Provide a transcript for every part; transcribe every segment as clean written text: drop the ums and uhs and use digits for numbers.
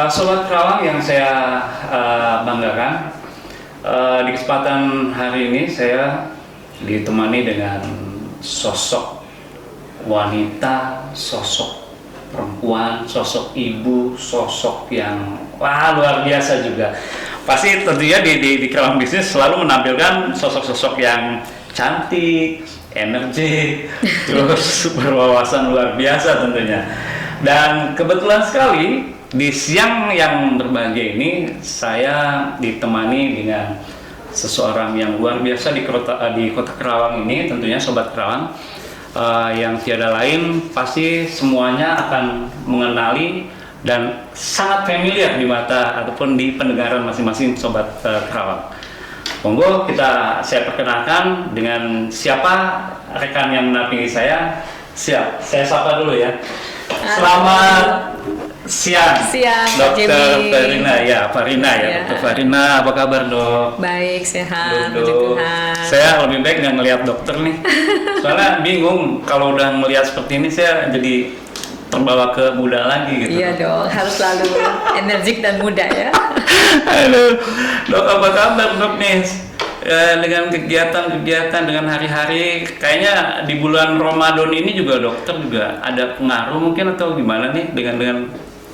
Sobat Kerawang yang saya banggakan, di kesempatan hari ini saya ditemani dengan sosok wanita, sosok perempuan, sosok ibu, sosok yang luar biasa juga. Pasti tentunya di Kerawang Bisnis selalu menampilkan sosok-sosok yang cantik, energi, terus berwawasan luar biasa tentunya. Dan kebetulan sekali di siang yang berbahagia ini saya ditemani dengan seseorang yang luar biasa di kota Kerawang ini, tentunya Sobat Kerawang, yang tiada lain pasti semuanya akan mengenali dan sangat familiar di mata ataupun di pendengaran masing-masing Sobat Kerawang. Monggo saya perkenalkan dengan siapa rekan yang menampingi saya. Siap, saya sapa dulu ya. Selamat siang, Dokter Farina ya, Dokter Farina, apa kabar dok? Baik, sehat, puji Tuhan. Saya lebih baik nggak ngelihat dokter nih, soalnya bingung kalau udah ngelihat seperti ini saya jadi terbawa ke muda lagi gitu. Iya dong, harus selalu energik dan muda ya. Halo, dok apa kabar dok nih? Dengan kegiatan dengan hari-hari, kayaknya di bulan Ramadan ini juga dokter juga ada pengaruh mungkin atau gimana nih dengan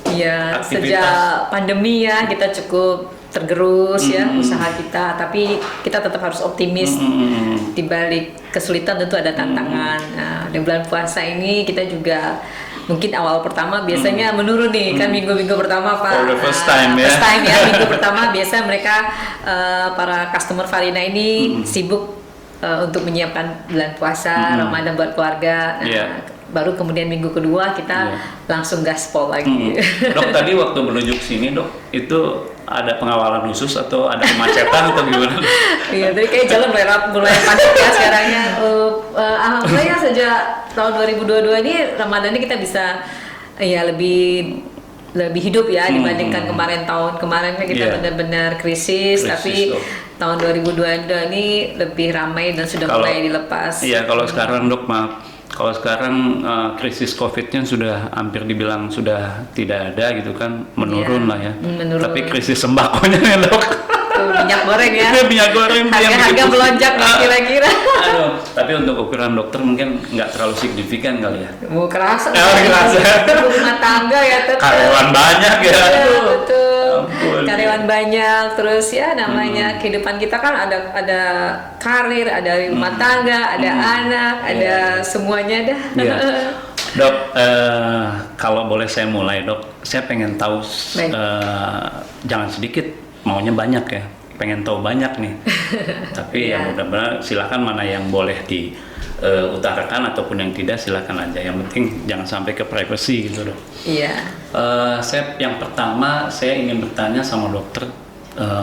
Iya, aktivitas? sejak pandemi ya kita cukup tergerus ya usaha kita, tapi kita tetap harus optimis. Di balik kesulitan tentu ada tantangan. Nah, di bulan puasa ini kita juga mungkin awal pertama biasanya menurun nih, kan minggu-minggu pertama Pak. First time ya. Minggu pertama biasa mereka para customer Farina ini sibuk untuk menyiapkan bulan puasa, Ramadan buat keluarga. Nah, baru kemudian minggu kedua kita langsung gaspol lagi. Dok, tadi waktu menuju sini dok, itu ada pengawalan khusus atau ada kemacetan atau gimana? Iya, jadi kayak jalan mulai padat ya sekarangnya. Alhamdulillah ya sejak tahun 2022 ini Ramadan ini kita bisa lebih hidup ya dibandingkan tahun kemarin kan kita benar-benar krisis, tapi tahun 2022 ini lebih ramai dan sudah mulai dilepas. Iya, kalau sekarang dok kalau sekarang krisis COVID-nya sudah hampir dibilang sudah tidak ada gitu kan, menurun lah ya. Menurun. Tapi krisis sembakonya ya dok. Minyak goreng ya. Minyak goreng. Harga melonjak nih kira-kira. Aduh, tapi untuk ukuran dokter mungkin nggak terlalu signifikan kali ya. Mau kerasa. Kerasa. Rumah tangga ya tetap. Karyawan banyak ya. Iya, betul. Ampun. Karyawan banyak, terus ya namanya kehidupan kita kan ada karir, ada rumah tangga, ada anak, ada semuanya dah. Iya. Dok, kalau boleh saya mulai dok, saya pengen tahu, jangan sedikit, maunya banyak ya, pengen tahu banyak nih. Tapi ya mudah-mudahan silakan mana yang boleh diutarakan ataupun yang tidak silakan aja. Yang penting jangan sampai ke privacy gitu dok. Iya. Yang pertama saya ingin bertanya sama dokter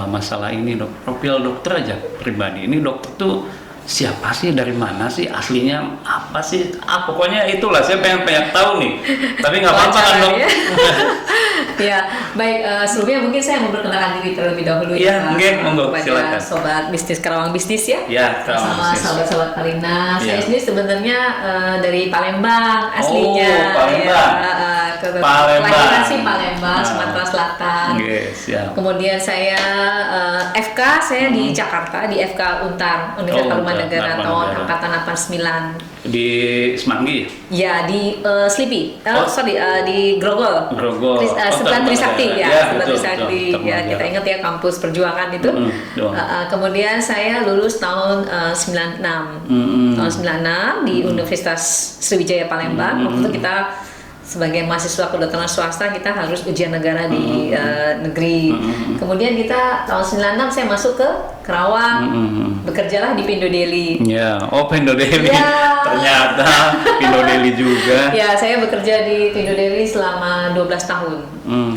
masalah ini dok, profil dokter aja pribadi. Ini dokter tuh siapa sih, dari mana sih, aslinya apa sih? Pokoknya itulah saya pengen tahu nih. Tapi nggak apa-apa kan dok? Ya, baik. Sebelumnya mungkin saya mau perkenalkan diri terlebih dahulu monggo, kepada silakan. Sobat Bisnis Kerawang Bisnis ya. Kerawang Sama sahabat-sahabat Farina. Saya sendiri sebenarnya dari Palembang aslinya. Palembang. Kelahiran sih Palembang, Sumatera Selatan. Kemudian saya FK saya di Jakarta, di FK Untar, Universitas Tarumanegara tahun angkatan 89. Di Semanggi? Ya, di Slipi. Di Grogol. Sebelah Trisakti ya, sebelah Trisakti. Ya, kita ingat ya kampus perjuangan itu. Kemudian saya lulus tahun 96. Tahun 96 di Universitas Sriwijaya Palembang. Waktu itu kita sebagai mahasiswa kedokteran swasta kita harus ujian negara di negeri. Kemudian kita tahun 96 saya masuk ke Kerawang, bekerjalah di Pindo Daily. Ya, Pindo Daily. Ya. Ternyata Pindo Daily juga. Ya, saya bekerja di Pindo Daily selama 12 tahun.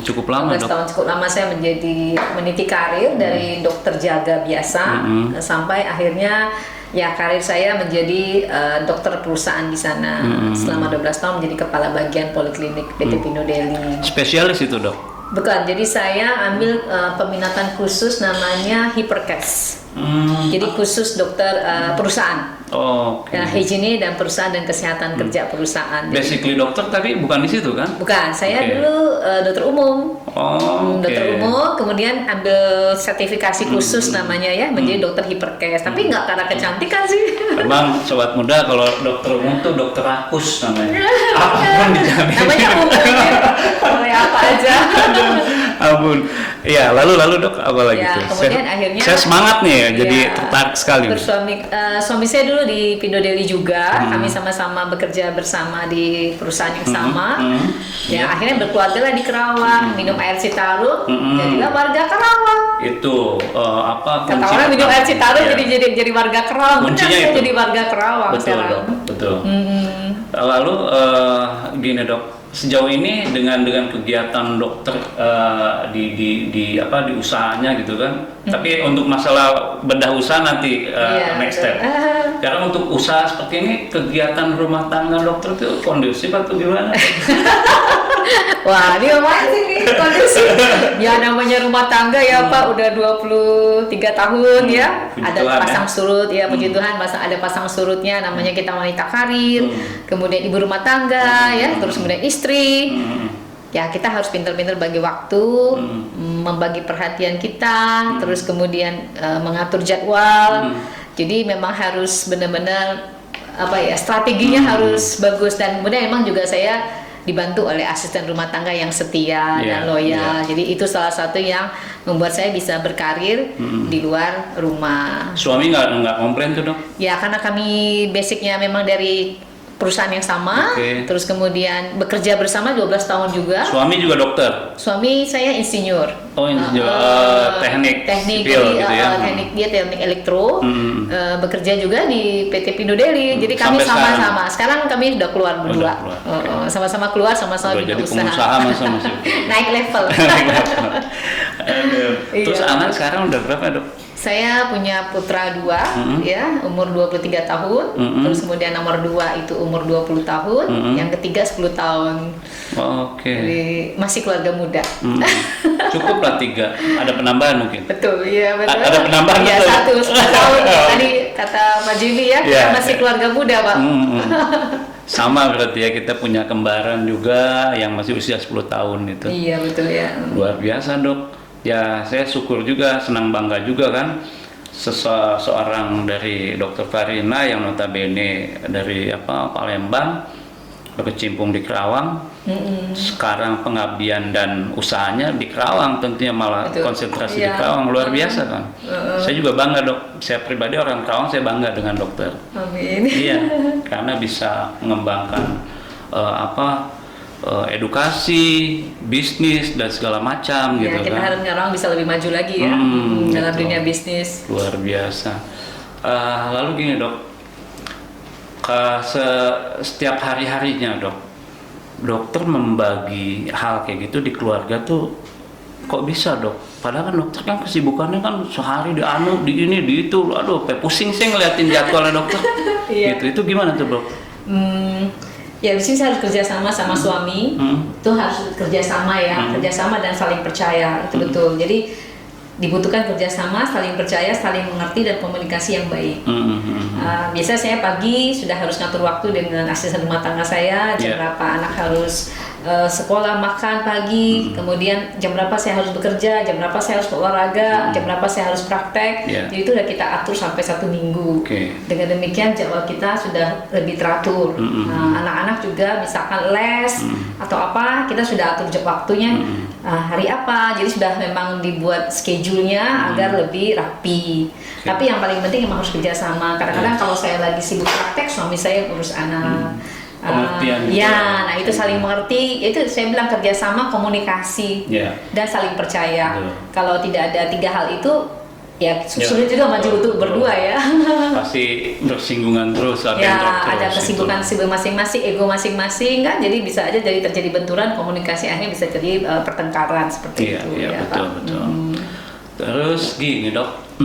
Cukup lama 12 tahun cukup lama saya meniti karir dari dokter jaga biasa sampai akhirnya ya karir saya menjadi dokter perusahaan di sana. Selama 12 tahun menjadi kepala bagian poliklinik PT Pindo Daily. Spesialis itu dok? Bukan, jadi saya ambil peminatan khusus namanya Hypercare. Jadi khusus dokter perusahaan. Oke. Hygiene dan perusahaan dan kesehatan kerja perusahaan. Basically dokter tapi bukan di situ kan? Bukan, saya dulu dokter umum. Dokter umum, kemudian ambil sertifikasi khusus namanya ya, menjadi dokter hiperkes. Tapi nggak karena kecantikan sih. Emang sobat muda kalau dokter umum tuh dokter rakus namanya. Apapun dijamin. Namanya umum ya. Kayak apa aja. Ampun. Iya, lalu dok apa lagi ya, tuh? Kemudian akhirnya saya semangat nih ya, jadi tertarik sekali. Terus suami saya dulu di Pindo Deli juga, kami sama-sama bekerja bersama di perusahaan yang sama. Ya akhirnya berkeluarga lah di Kerawang, minum air Citarum, jadilah warga Kerawang. Itu apa? Kata orang minum air Citarum jadi warga Kerawang. Benar, saya jadi warga Kerawang sekarang. Dok, betul. Lalu gini dok. Sejauh ini dengan kegiatan dokter di usahanya gitu kan. Tapi untuk masalah bedah usaha nanti next step. Karena untuk usaha seperti ini kegiatan rumah tangga dokter itu kondusif atau gimana? Wah, ini masih nih kondusif. Ya namanya rumah tangga ya Pak, udah 23 tahun ya. Ada pasang surut ya, puji Tuhan ada pasang surutnya, namanya kita wanita karir, kemudian ibu rumah tangga ya, terus kemudian istri. Ya kita harus pintar-pintar bagi waktu, membagi perhatian kita, terus kemudian mengatur jadwal. Jadi memang harus benar-benar strateginya harus bagus, dan kemudian memang juga saya dibantu oleh asisten rumah tangga yang setia dan loyal. Jadi itu salah satu yang membuat saya bisa berkarir di luar rumah. Suami nggak komplain tuh dok? Ya karena kami basicnya memang dari perusahaan yang sama, terus kemudian bekerja bersama 12 tahun juga. Suami juga dokter? Suami saya insinyur. Oh insinyur, teknik sipil gitu ya? Teknik elektro, bekerja juga di PT Pindo Deli. Jadi kami sama-sama. Sekarang kami udah keluar berdua, sama-sama keluar, sama-sama jadi pengusaha masing-masing. Naik level. Terus anak sekarang udah berapa dok? Saya punya putra 2 ya, umur 23 tahun. Terus kemudian nomor 2 itu umur 20 tahun, yang ketiga 10 tahun. Jadi masih keluarga muda. Cukup lah 3. Ada penambahan mungkin. Betul, iya betul. Ada penambahan ya, betul. 1 tahun. Tadi kata Pak Jimmy ya, kita masih keluarga muda, Pak. Sama berarti ya, kita punya kembaran juga yang masih usia 10 tahun itu. Iya betul ya. Luar biasa dok. Ya saya syukur juga, senang bangga juga kan seseorang dari Dr. Farina yang notabene dari Palembang berkecimpung di Kerawang. Sekarang pengabdian dan usahanya di Kerawang, tentunya malah konsentrasi di Kerawang, luar biasa kan. Saya juga bangga dok, saya pribadi orang Kerawang, saya bangga dengan dokter. Amin. Iya, karena bisa mengembangkan edukasi, bisnis dan segala macam gitu kita kan. harapnya orang bisa lebih maju lagi ya dalam dunia bisnis. Luar biasa. Lalu gini dok, setiap hari-harinya dok, dokter membagi hal kayak gitu di keluarga tuh kok bisa dok? Padahal kan dokter kan kesibukannya kan sehari di ini di itu, aduh, pusing sih ngeliatin jadwalnya dokter. Gitu, itu gimana tuh dok? Ya di sini saya harus kerja sama suami, itu harus kerja sama ya, kerjasama dan saling percaya, itu betul. Jadi dibutuhkan kerjasama, saling percaya, saling mengerti dan komunikasi yang baik. Biasa saya pagi sudah harus ngatur waktu dengan asisten rumah tangga saya, jam berapa anak harus sekolah makan pagi, kemudian jam berapa saya harus bekerja, jam berapa saya harus olahraga, jam berapa saya harus praktek. Jadi itu sudah kita atur sampai 1 minggu. Dengan demikian jadwal kita sudah lebih teratur. Anak-anak juga misalkan les atau apa, kita sudah atur waktunya hari apa. Jadi sudah memang dibuat schedule-nya agar lebih rapi. Tapi yang paling penting memang harus kerjasama. Kadang-kadang kalau saya lagi sibuk praktek, suami saya urus anak. Nah itu saling mengerti, itu saya bilang kerjasama, komunikasi, dan saling percaya. Kalau tidak ada 3 hal itu, ya sulit juga maju untuk berdua ya. Pasti bersinggungan terus, ada kesibukan masing-masing, ego masing-masing kan, jadi bisa aja jadi terjadi benturan, komunikasi akhirnya bisa jadi pertengkaran seperti itu. Iya betul. Terus gini dok,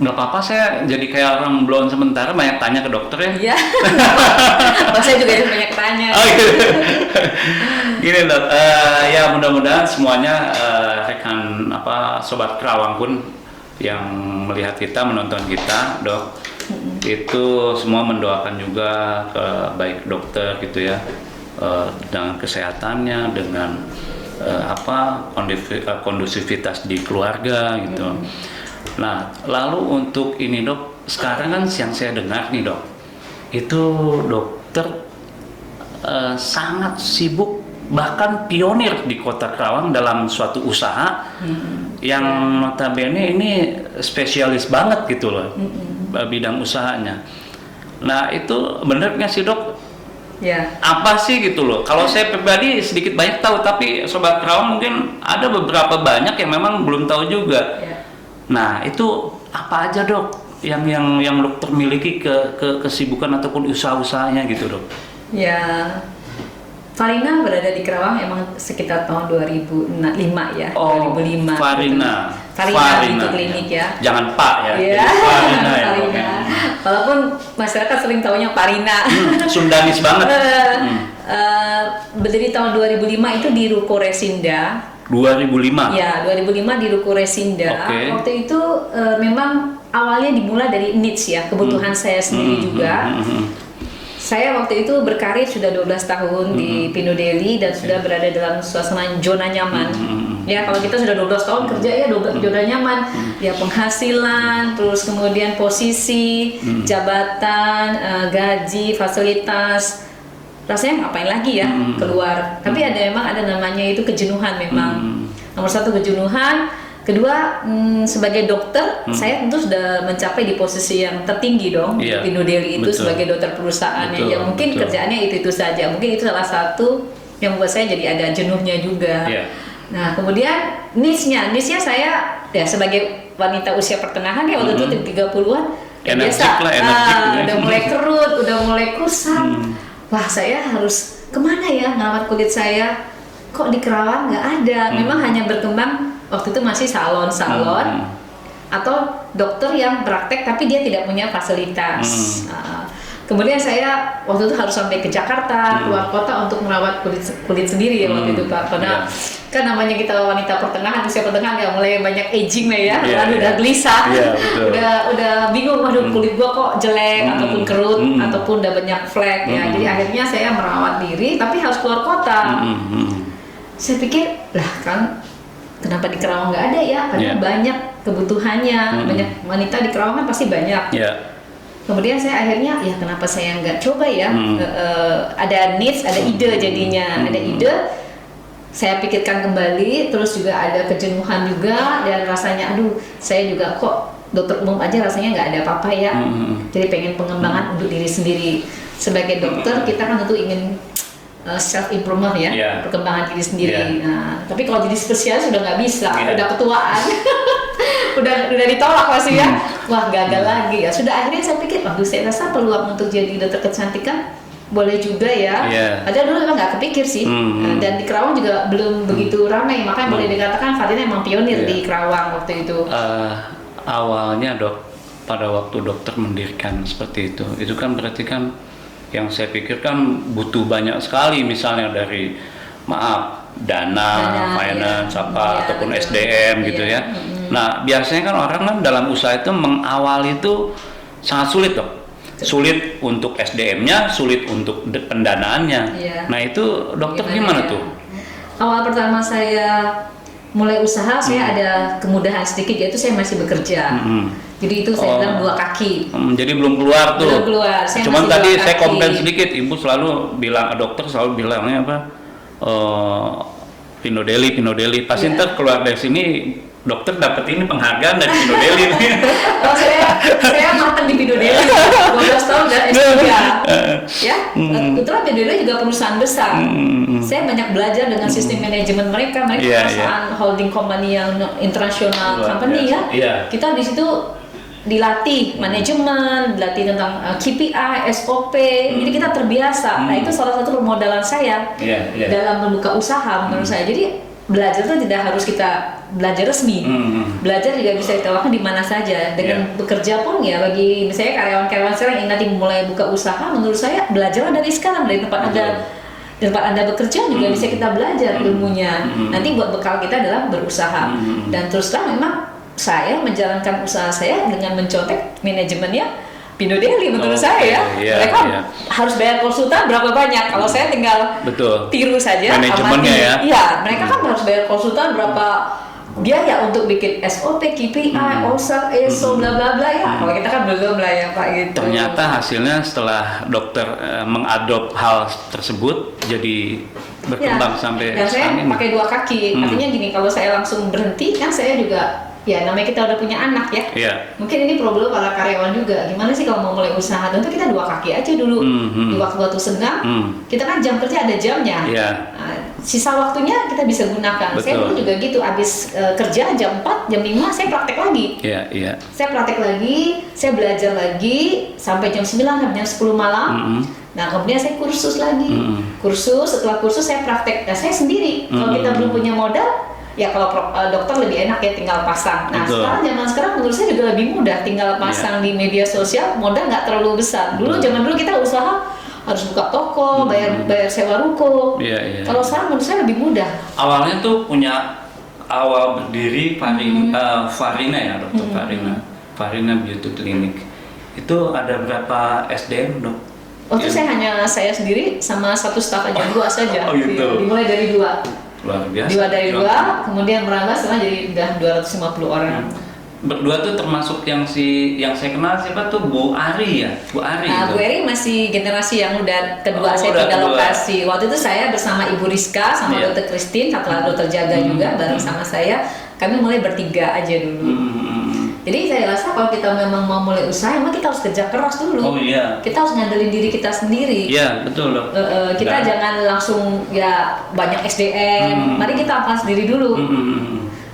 nggak apa-apa saya jadi kayak orang blon sementara banyak tanya ke dokter ya. Iya. Saya juga banyak tanya. Gini dok, ya mudah-mudahan semuanya rekan sobat Kerawang pun yang melihat kita, menonton kita, Dok, itu semua mendoakan juga ke baik dokter gitu ya, dengan kesehatannya, dengan kondusivitas di keluarga gitu. Nah, lalu untuk ini, Dok, sekarang kan yang saya dengar nih, Dok, itu dokter sangat sibuk, bahkan pionir di Kota Karawang dalam suatu usaha yang notabene ini spesialis banget gitu loh, bidang usahanya. Nah, itu bener nggak sih, Dok? Ya. Apa sih gitu loh? Kalau saya pribadi sedikit banyak tahu, tapi Sobat Karawang mungkin ada beberapa banyak yang memang belum tahu juga. Ya. Nah, itu apa aja, Dok, yang dokter miliki kesibukan ataupun usaha-usahanya gitu, Dok? Ya, Farina berada di Karawang emang sekitar tahun 2005 ya. Oh, 2005. Farina itu klinik ya. Jangan Pak ya. Iya. Farina ya. Farina. Walaupun masyarakat sering taunya Farina. Sundanis banget. Berdiri tahun 2005 itu di Ruko Resinda. 2005. Ya, 2005 di Ruko Resinda. Okay. Waktu itu memang awalnya dimulai dari needs ya, kebutuhan saya sendiri juga. Saya waktu itu berkarir sudah 12 tahun di Pino Deli dan sudah berada dalam suasana zona nyaman. Ya, kalau kita sudah 12 tahun kerja ya zona nyaman. Ya, penghasilan, terus kemudian posisi, jabatan, gaji, fasilitas. Rasanya ngapain lagi ya keluar. Tapi memang ada namanya itu kejenuhan memang. Nomor satu kejenuhan. Kedua, sebagai dokter, saya tentu sudah mencapai di posisi yang tertinggi dong di Pino Deli itu sebagai dokter perusahaannya. Yang mungkin kerjaannya itu saja. Mungkin itu salah satu yang membuat saya jadi ada jenuhnya juga. Nah, kemudian niche-nya saya ya sebagai wanita usia pertengahan ya waktu itu 30-an. Ya biasa, udah mulai kerut, udah mulai kusam. Wah, saya harus kemana ya ngerawat kulit saya? Kok di Karawang nggak ada? Memang hanya berkembang. Waktu itu masih salon-salon atau dokter yang praktek tapi dia tidak punya fasilitas. Kemudian saya waktu itu harus sampai ke Jakarta, keluar kota untuk merawat kulit sendiri ya waktu itu Pak. Karena kan namanya kita wanita pertengahan, usia pertengahan ya mulai banyak aging lah ya, lalu udah gelisah, udah bingung, waduh kulit gua kok jelek ataupun kerut ataupun udah banyak flek ya. Jadi akhirnya saya merawat diri tapi harus keluar kota. Saya pikir lah kan kenapa di Karawang nggak ada ya? Karena banyak kebutuhannya, banyak wanita di Karawang kan pasti banyak. Kemudian saya akhirnya ya kenapa saya nggak coba ya? Ada needs, ada ide jadinya, ada ide. Saya pikirkan kembali, terus juga ada kejenuhan juga dan rasanya aduh saya juga kok dokter umum aja rasanya nggak ada apa-apa ya. Jadi pengen pengembangan untuk diri sendiri. Sebagai dokter kita kan tentu ingin self improvement ya, perkembangan diri sendiri. Nah, tapi kalau jadi spesialis sudah nggak bisa, udah ketuaan, udah ditolak masih ya. Wah gagal lagi ya. Sudah akhirnya saya pikir, waduh saya rasa peluang untuk jadi dokter kecantikan boleh juga ya. Ada dulu memang nggak kepikir sih. Dan di Karawang juga belum begitu ramai, makanya boleh dikatakan Farina emang pionir di Karawang waktu itu. Awalnya Dok, pada waktu dokter mendirikan seperti itu kan berarti kan yang saya pikirkan butuh banyak sekali, misalnya dari dana finance ataupun SDM gitu ya. Nah biasanya kan orang kan dalam usaha itu mengawali itu sangat sulit Dok. Sulit untuk SDM-nya, sulit untuk pendanaannya. Nah itu dokter gimana tuh? Awal pertama saya mulai usaha, saya ada kemudahan sedikit, yaitu saya masih bekerja. Jadi itu saya bilang 2 kaki. Jadi belum keluar tuh. Belum keluar. Cuman tadi saya komplain sedikit, ibu selalu bilang, dokter selalu bilangnya apa? Pino Deli. Pasti ntar keluar dari sini dokter dapat ini penghargaan dari Pino Deli. Oh saya makan di Pino Deli 12 tahun dan S3. Ya, kebetulan Pino Deli juga perusahaan besar. Saya banyak belajar dengan sistem manajemen mereka perusahaan holding company yang internasional company ya. Kita di situ dilatih manajemen, dilatih tentang KPI, SOP, jadi kita terbiasa. Nah itu salah satu permodalan saya dalam membuka usaha menurut saya. Jadi belajar itu tidak harus kita belajar resmi, belajar juga bisa kita lakukan di mana saja. Dengan bekerja pun ya bagi misalnya karyawan-karyawan sekarang yang nanti mulai buka usaha, menurut saya belajar dari sekarang dari tempat anda bekerja juga bisa kita belajar ilmunya. Nanti buat bekal kita dalam berusaha. Dan terus terang memang saya menjalankan usaha saya dengan mencontek manajemennya Pindo Daily menurut saya. Mereka harus bayar konsultan berapa banyak. Kalau saya tinggal tiru saja. Manajemennya ya. Iya, mereka kan harus bayar konsultan berapa biaya untuk bikin SOP, KPI, OSA, ESO, bla bla bla ya. Kalau kita kan belum lah ya Pak gitu. Ternyata hasilnya setelah dokter mengadop hal tersebut jadi berkembang sampai dan saya pakai 2 kaki. Artinya gini, kalau saya langsung berhenti kan saya juga ya namanya kita udah punya anak ya. Mungkin ini problem para karyawan juga. Gimana sih kalau mau mulai usaha? Tentu kita 2 kaki aja dulu. Di waktu-waktu senggang, kita kan jam kerja ada jamnya. Nah, sisa waktunya kita bisa gunakan. Saya dulu juga gitu, habis kerja jam 4, jam 5 saya praktek lagi. Saya praktek lagi, saya belajar lagi sampai jam 9 sampai jam 10 malam. Nah, kemudian saya kursus lagi. Setelah kursus saya praktek. Nah, saya sendiri. Kalau kita belum punya modal, ya kalau dokter lebih enak ya tinggal pasang. Nah zaman sekarang menurut saya juga lebih mudah, tinggal pasang di media sosial, modal nggak terlalu besar. Zaman dulu kita usaha harus buka toko, bayar sewa ruko. Kalau sekarang menurut saya lebih mudah. Awalnya tuh awal berdiri Farina ya dokter Farina Beauty Clinic. Itu ada berapa SDM dok? Itu saya sendiri sama 1 staf aja, 2 saja. Dimulai dari 2. Luar biasa. Dari 2, kemudian merambah setelah jadi udah 250 orang. Berdua tuh termasuk yang saya kenal siapa tuh Bu Ari ya? Bu Ari. Nah, Bu Ari masih generasi yang udah kedua saya pindah lokasi. Waktu itu saya bersama Ibu Rizka sama Dr. Christine, satu lagi Dr. Jaga juga bareng sama saya. Kami mulai bertiga aja dulu. Jadi saya rasa kalau kita memang mau mulai usaha, memang kita harus kerja keras dulu. Kita harus ngandelin diri kita sendiri. Iya, betul loh. Kita jangan langsung ya banyak SDM. Mari kita angkat sendiri dulu.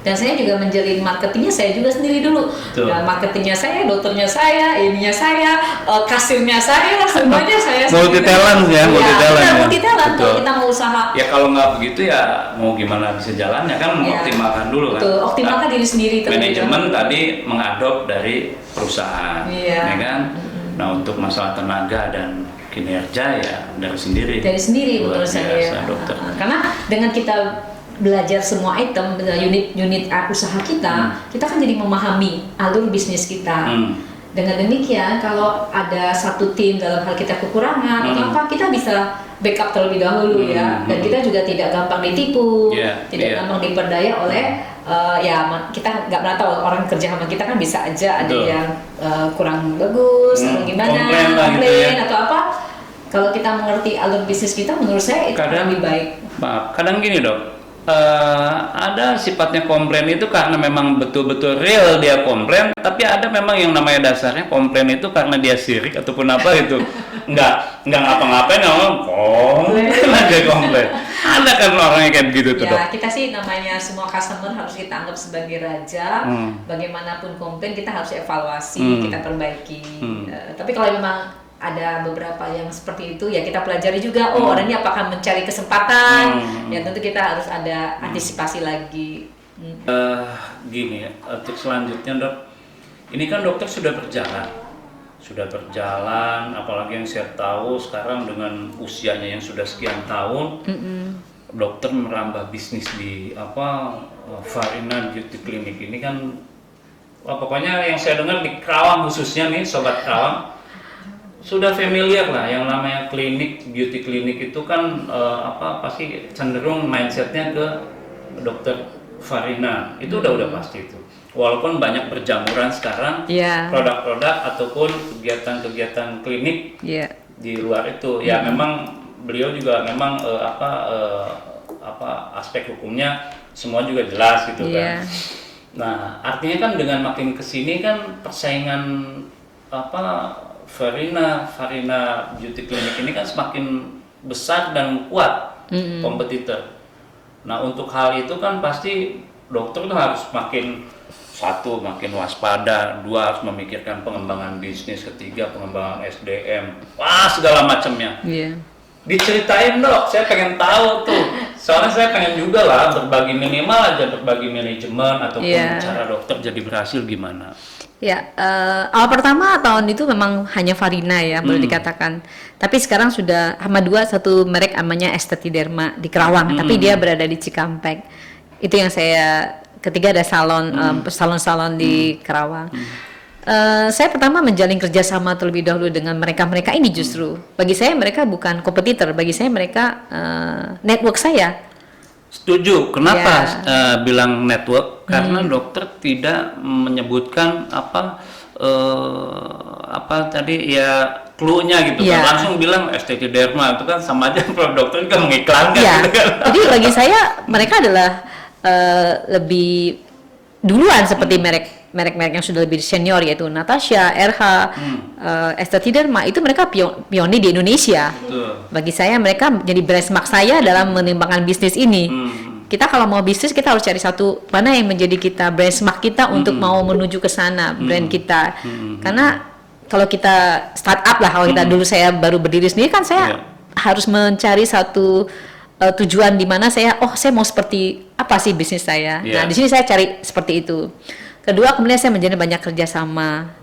Dan saya juga menjalin marketingnya saya juga sendiri dulu. Dan marketingnya saya, dokternya saya, ininya saya, kasirnya saya, semuanya saya multi talent ya, multi talent kalau kita mau usaha. Ya kalau nggak begitu ya mau gimana bisa jalannya kan, mengoptimalkan dulu kan. Optimalkan diri sendiri. Manajemen tadi mengadop dari perusahaan, ya kan. Nah untuk masalah tenaga dan kinerja ya dari sendiri. Dari sendiri menurut saya. Dokter. Karena dengan kita belajar semua item, unit usaha kita, kita kan jadi memahami alur bisnis kita. Dengan demikian, kalau ada satu tim dalam hal kita kekurangan atau apa, kita bisa backup terlebih dahulu ya. Dan kita juga tidak gampang ditipu, tidak gampang diperdaya oleh kita nggak pernah tahu orang kerja sama kita kan bisa aja ada yang kurang bagus atau gimana, komplain atau apa. Kalau kita mengerti alur bisnis kita, menurut saya itu lebih baik. Kadang gini dok. Ada sifatnya komplain itu karena memang betul-betul real dia komplain, tapi ada memang yang namanya dasarnya komplain itu karena dia sirik ataupun apa itu nggak ngapa-ngapain, komplain. Ada kan orangnya kayak begitu tuh dok. Kita sih namanya semua customer harus kita anggap sebagai raja. Bagaimanapun komplain kita harus evaluasi, kita perbaiki. Tapi kalau memang ada beberapa yang seperti itu ya kita pelajari juga. Orang ini apakah mencari kesempatan? Ya tentu kita harus ada antisipasi lagi. Gini ya, untuk selanjutnya dok, ini kan dokter sudah berjalan, apalagi yang saya tahu sekarang dengan usianya yang sudah sekian tahun, dokter merambah bisnis di Farina Beauty Clinic ini kan, pokoknya yang saya dengar di Kerawang khususnya nih sobat Kerawang. Sudah familiar lah yang namanya beauty klinik itu kan pasti cenderung mindsetnya ke dokter Farina itu udah pasti itu. Walaupun banyak perjamuran sekarang, produk-produk ataupun kegiatan-kegiatan klinik di luar itu, ya memang beliau juga memang aspek hukumnya semua juga jelas gitu kan. Nah artinya kan dengan makin kesini kan persaingan Farina Beauty Clinic ini kan semakin besar dan kuat kompetitor. Nah untuk hal itu kan pasti dokter tuh harus makin waspada, 2 harus memikirkan pengembangan bisnis, 3 pengembangan SDM, segala macamnya. Diceritain dok, saya pengen tahu tuh. Soalnya saya pengen juga lah berbagi manajemen ataupun cara dokter jadi berhasil gimana. Awal pertama tahun itu memang hanya Farina ya boleh dikatakan. Tapi sekarang sudah sama 2, satu merek namanya Esteti Derma di Kerawang, tapi dia berada di Cikampek. Itu yang saya ketiga ada salon-salon di Karawang. Saya pertama menjalin kerjasama terlebih dahulu dengan mereka ini justru. Bagi saya mereka bukan kompetitor, bagi saya mereka network saya. Setuju. Kenapa bilang network? Karena dokter tidak menyebutkan apa tadi ya clue-nya gitu kan, langsung bilang estetik derma, itu kan sama aja kalau dokter kan mengiklankan gitu kan. Jadi bagi saya mereka adalah lebih duluan seperti merek-merek yang sudah lebih senior yaitu Natasha, RH, Estée Derma, itu mereka pionir di Indonesia. Betul. Bagi saya mereka jadi benchmark saya dalam mengembangkan bisnis ini. Kita kalau mau bisnis kita harus cari satu mana yang menjadi kita benchmark kita untuk mau menuju ke sana brand kita. Karena kalau kita startup lah, kalau kita dulu saya baru berdiri sendiri kan saya harus mencari satu tujuan di mana saya mau seperti apa sih bisnis saya. Nah, di sini saya cari seperti itu. Kedua, kemudian saya menjalin banyak kerjasama.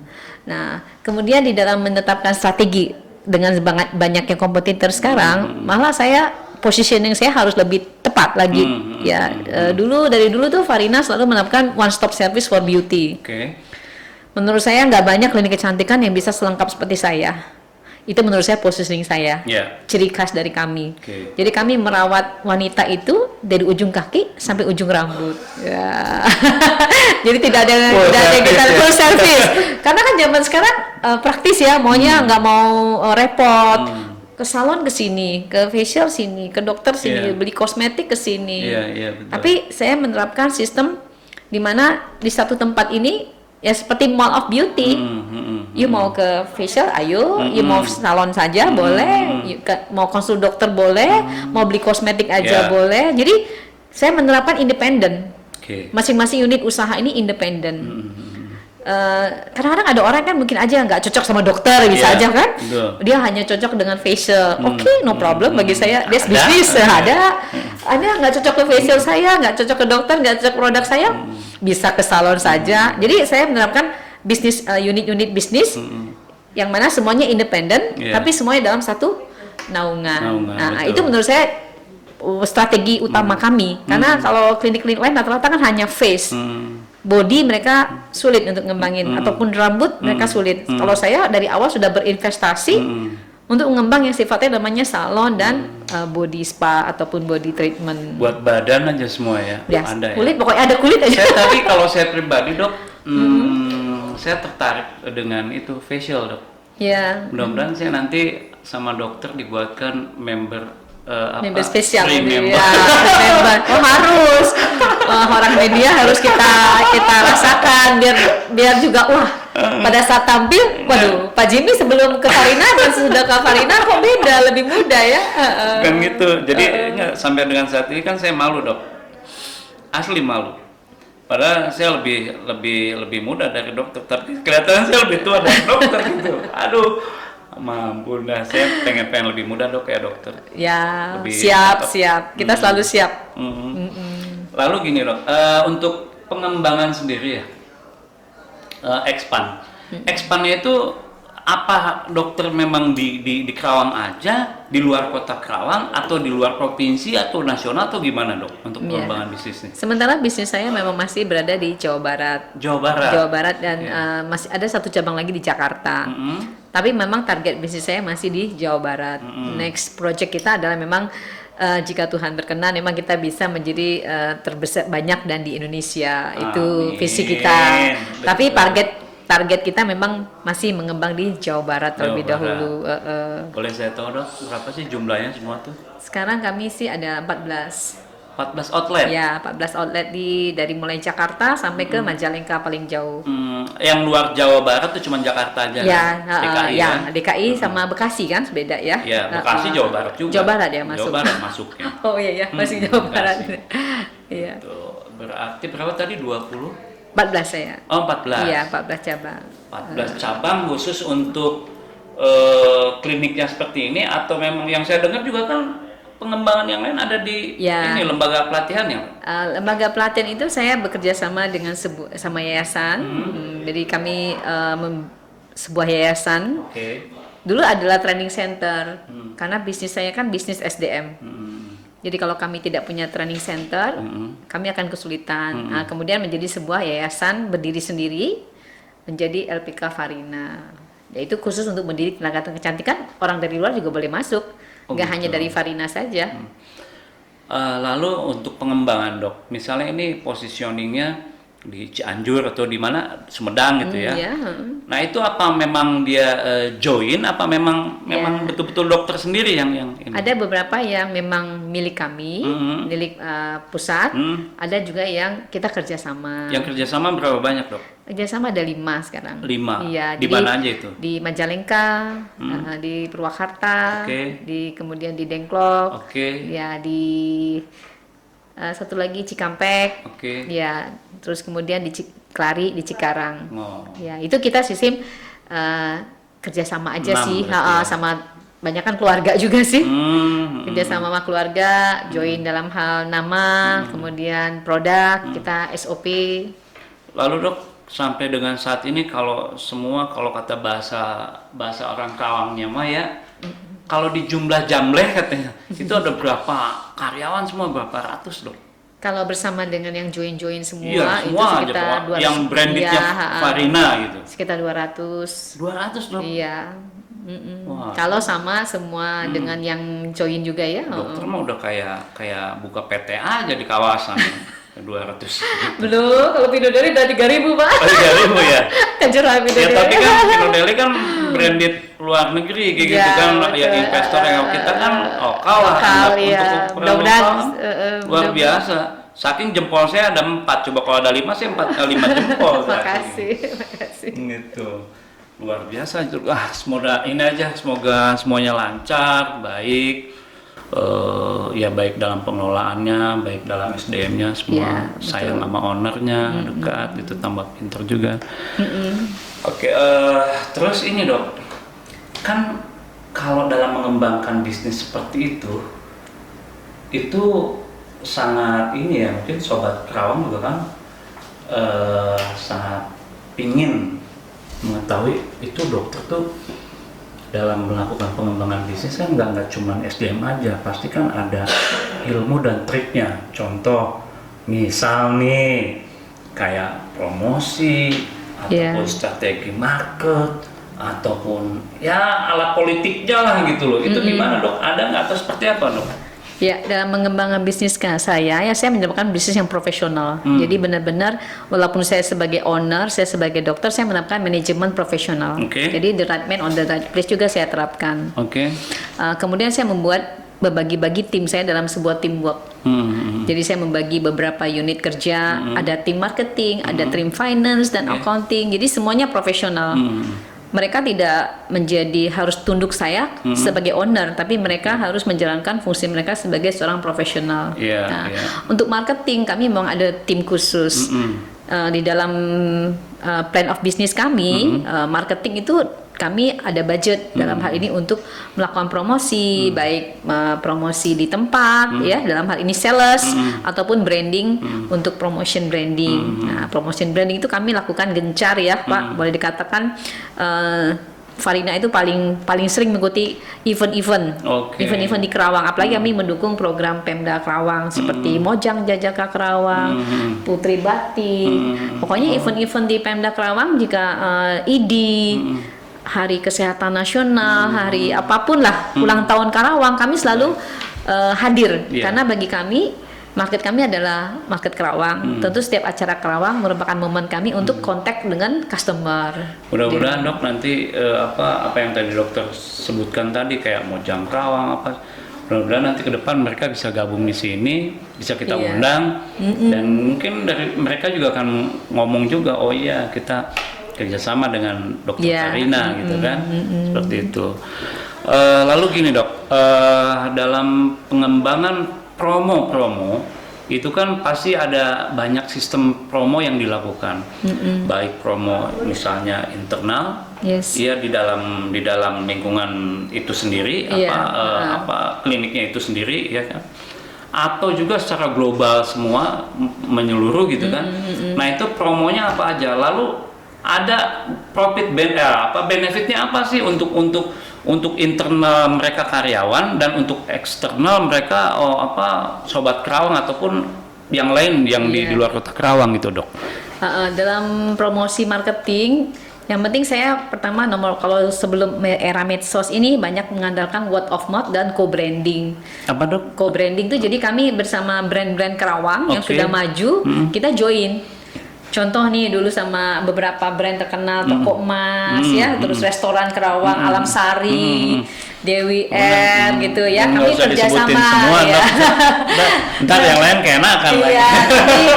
Nah, kemudian di dalam menetapkan strategi dengan banyaknya kompetitor sekarang, malah saya positioning saya harus lebih tepat lagi. Dari dulu tuh Farina selalu menerapkan one stop service for beauty. Menurut saya nggak banyak klinik kecantikan yang bisa selengkap seperti saya. Itu menurut saya positioning saya, ciri khas dari kami. Jadi kami merawat wanita itu dari ujung kaki sampai ujung rambut. Jadi tidak ada kita full service. Karena kan zaman sekarang praktis ya, maunya nggak mau repot. Ke salon ke sini, ke facial sini, ke dokter sini, beli kosmetik ke sini. Tapi saya menerapkan sistem di mana di satu tempat ini ya seperti mall of beauty. You mau ke facial, ayo. You mau salon saja, boleh. Mau konsul dokter, boleh. Mau beli kosmetik aja, boleh. Jadi, saya menerapkan independen. Masing-masing unit usaha ini independen. Kadang-kadang ada orang kan mungkin aja nggak cocok sama dokter, bisa aja kan? Dia hanya cocok dengan facial. No problem. Bagi saya, that's business. Ada nggak cocok ke facial saya, nggak cocok ke dokter, nggak cocok produk saya, bisa ke salon saja. Jadi, saya menerapkan bisnis unit-unit bisnis yang mana semuanya independen tapi semuanya dalam satu naungan. Nah, itu menurut saya strategi utama kami karena kalau klinik-klinik lain rata-rata kan hanya face, body mereka sulit untuk ngembangin ataupun rambut mereka sulit. Kalau saya dari awal sudah berinvestasi untuk mengembang yang sifatnya namanya salon dan body spa ataupun body treatment. Buat badan aja semua ya. Ada kulit, pokoknya ada kulit aja. Tapi kalau saya pribadi dok, saya tertarik dengan itu facial dok. Mudah-mudahan saya nanti sama dokter dibuatkan member spesial member. Harus orang media harus kita rasakan biar juga pada saat tampil Pak Jimmy sebelum ke Farina dan sudah ke Farina kok beda, lebih muda ya. Kan gitu. Jadi sampai dengan saat ini kan saya malu dok, asli malu. Padahal saya lebih muda dari dokter, tapi kelihatan saya lebih tua dari dokter gitu. Aduh, mampun dah. Saya pengen lebih muda dok kayak dokter. Ya, siap. Kita selalu siap. Lalu gini dok, untuk pengembangan sendiri ya, expandnya itu apa dokter memang di Kerawang aja, di luar kota Kerawang atau di luar provinsi atau nasional atau gimana dok untuk pengembangan bisnisnya? Sementara bisnis saya memang masih berada di Jawa Barat dan masih ada satu cabang lagi di Jakarta. Tapi memang target bisnis saya masih di Jawa Barat. Next project kita adalah memang jika Tuhan berkenan memang kita bisa menjadi terbesar banyak dan di Indonesia. Itu visi kita. Betul. Tapi target kita memang masih mengembang di Jawa Barat terlebih dahulu. Boleh saya tahu dok, berapa sih jumlahnya semua tuh? Sekarang kami sih ada 14 outlet? Ya, 14 outlet dari mulai Jakarta sampai ke Majalengka paling jauh. Yang luar Jawa Barat tuh cuma Jakarta aja kan? DKI sama Bekasi kan, beda ya? Ya, Bekasi Jawa Barat juga. Jawa Barat ya masuk. Jawa Barat masuknya. Oh iya, masih Jawa Barat. Iya. Berarti berapa tadi, 20? 14 saya. Oh, 14. Iya, 14 cabang. 14 cabang khusus untuk kliniknya seperti ini, atau memang yang saya dengar juga kan pengembangan yang lain ada di ini lembaga pelatihan ya? Lembaga pelatihan itu saya bekerja sama dengan sama yayasan. Jadi kami sebuah yayasan. Dulu adalah training center karena bisnis saya kan bisnis SDM. Jadi kalau kami tidak punya training center, kami akan kesulitan. Nah, kemudian menjadi sebuah yayasan berdiri sendiri, menjadi LPK Farina. Yaitu khusus untuk mendidik tenaga kecantikan, orang dari luar juga boleh masuk, nggak hanya dari Farina saja. Lalu untuk pengembangan dok, misalnya ini positioningnya di Cianjur atau di mana, Sumedang gitu ya. Nah itu apa memang dia join, apa memang betul-betul dokter sendiri yang ini? Ada beberapa yang memang milik kami, milik pusat. Ada juga yang kita kerjasama. Yang kerjasama berapa banyak dok? Kerjasama ada 5 sekarang. 5. Iya. Di mana aja itu? Di Majalengka, di Purwakarta, kemudian di Dengklok, ya di satu lagi Cikampek, ya terus kemudian di Klari, di Cikarang. Ya itu kita sistem kerjasama aja 6, sih, sama banyak kan keluarga juga sih. Kerjasama sama keluarga, join dalam hal nama, kemudian produk, kita SOP. Lalu dok, sampai dengan saat ini kalau kata bahasa orang Karawangnya mah ya, kalau di jumlah jamleh katanya itu ada berapa karyawan semua, berapa ratus dok? Kalau bersama dengan yang join semua, itu sekitar 200. Yang brandednya Farina gitu. Sekitar 200. 200 dok? Iya. Kalau sama semua dengan yang join juga ya. Dokter mah udah kayak buka PT aja di kawasan. 200. Belum, kalau Pinodeli udah 3.000 Pak. Oh 3.000 ya? Kencurah Pinodeli. Ya tapi kan Pinodeli kan branded luar negeri kayak gitu kan, ya investor yang kita kan lokal ya. Untuk luar biasa. Saking jempol saya ada 4, coba kalau ada 5 sih 5 jempol. Makasih. Gitu. Luar biasa itu. Semoga semuanya lancar, baik. Ya baik dalam pengelolaannya, baik dalam SDM-nya, semua sayang sama ownernya, dekat, itu tambah pinter juga. Terus ini dok, kan kalau dalam mengembangkan bisnis seperti itu sangat ini ya, mungkin sobat Kerawang juga kan sangat pingin mengetahui itu dokter tuh dalam melakukan pengembangan bisnis kan nggak cuma SDM aja, pasti kan ada ilmu dan triknya. Contoh, misal nih kayak promosi ataupun strategi market ataupun ya alat politiknya lah gitu loh. Itu gimana dok? Ada nggak atau seperti apa dok? Ya, dalam mengembangkan bisnis saya menerapkan bisnis yang profesional. Jadi benar-benar walaupun saya sebagai owner, saya sebagai dokter, saya menerapkan manajemen profesional. Jadi the right man on the right place juga saya terapkan. Kemudian saya membagi-bagi tim saya dalam sebuah teamwork. Jadi saya membagi beberapa unit kerja, ada tim marketing, ada tim finance dan accounting. Jadi semuanya profesional. Mereka tidak harus tunduk saya sebagai owner, tapi mereka harus menjalankan fungsi mereka sebagai seorang profesional. Untuk marketing kami memang ada tim khusus. Di dalam plan of business kami, marketing itu kami ada budget dalam hal ini untuk melakukan promosi, baik promosi di tempat, ya dalam hal ini sales ataupun branding untuk promotion branding. Nah, promotion branding itu kami lakukan gencar ya, Pak. Boleh dikatakan Farina itu paling sering mengikuti event-event di Kerawang. Apalagi kami mendukung program Pemda Kerawang seperti Mojang Jajaka Kerawang, Putri Batik. Pokoknya event-event di Pemda Kerawang jika Hari Kesehatan Nasional, hari apapun lah, ulang tahun Karawang, kami selalu hadir. Karena bagi kami, market kami adalah market Kerawang. Tentu setiap acara Kerawang merupakan momen kami untuk kontak dengan customer. Mudah-mudahan dok nanti apa yang tadi dokter sebutkan tadi kayak Mojang Kerawang mudah-mudahan nanti ke depan mereka bisa gabung di sini, bisa kita undang, dan mungkin dari mereka juga akan ngomong juga, oh iya kita kerjasama dengan dokter Farina gitu kan, seperti itu. Lalu gini dok, dalam pengembangan promo itu kan pasti ada banyak sistem promo yang dilakukan, baik promo misalnya internal, ya di dalam lingkungan itu sendiri, apa kliniknya itu sendiri, ya kan, atau juga secara global semua menyeluruh gitu kan. Nah itu promonya apa aja, lalu ada benefitnya apa sih untuk untuk internal mereka karyawan dan untuk eksternal mereka sobat Kerawang ataupun yang lain yang di luar kota Kerawang gitu, Dok. Dalam promosi marketing, yang penting saya pertama kalau sebelum era medsos ini banyak mengandalkan word of mouth dan co-branding. Apa, Dok? Co-branding itu jadi kami bersama brand-brand Kerawang yang sudah maju, kita join. Contoh nih dulu sama beberapa brand terkenal, Toko Emas ya, terus restoran Kerawang, Alam Sari, Dewi R gitu ya. Kami kerjasama semua, ya. Ntar yang lain keenakan lagi. Iya,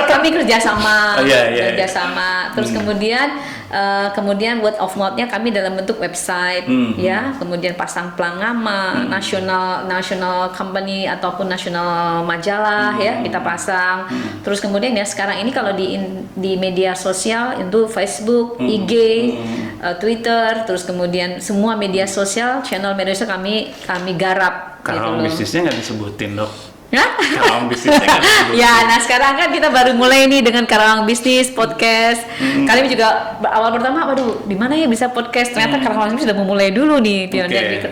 kami kerjasama, kerjasama. Terus kemudian word of mouth-nya kami dalam bentuk website ya, kemudian pasang pelang nama national company ataupun nasional majalah ya kita pasang. Terus kemudian ya sekarang ini kalau di media sosial itu Facebook, IG, Twitter, terus kemudian semua media sosial, channel media sosial kami garap. Kalau gitu bisnisnya nggak disebutin, Dok. Karawang Bisnisnya kan ya, nah sekarang kan kita baru mulai nih dengan Karawang Bisnis podcast. Kami juga awal pertama, waduh, di mana ya bisa podcast? Ternyata Karawang Bisnis sudah memulai dulu nih,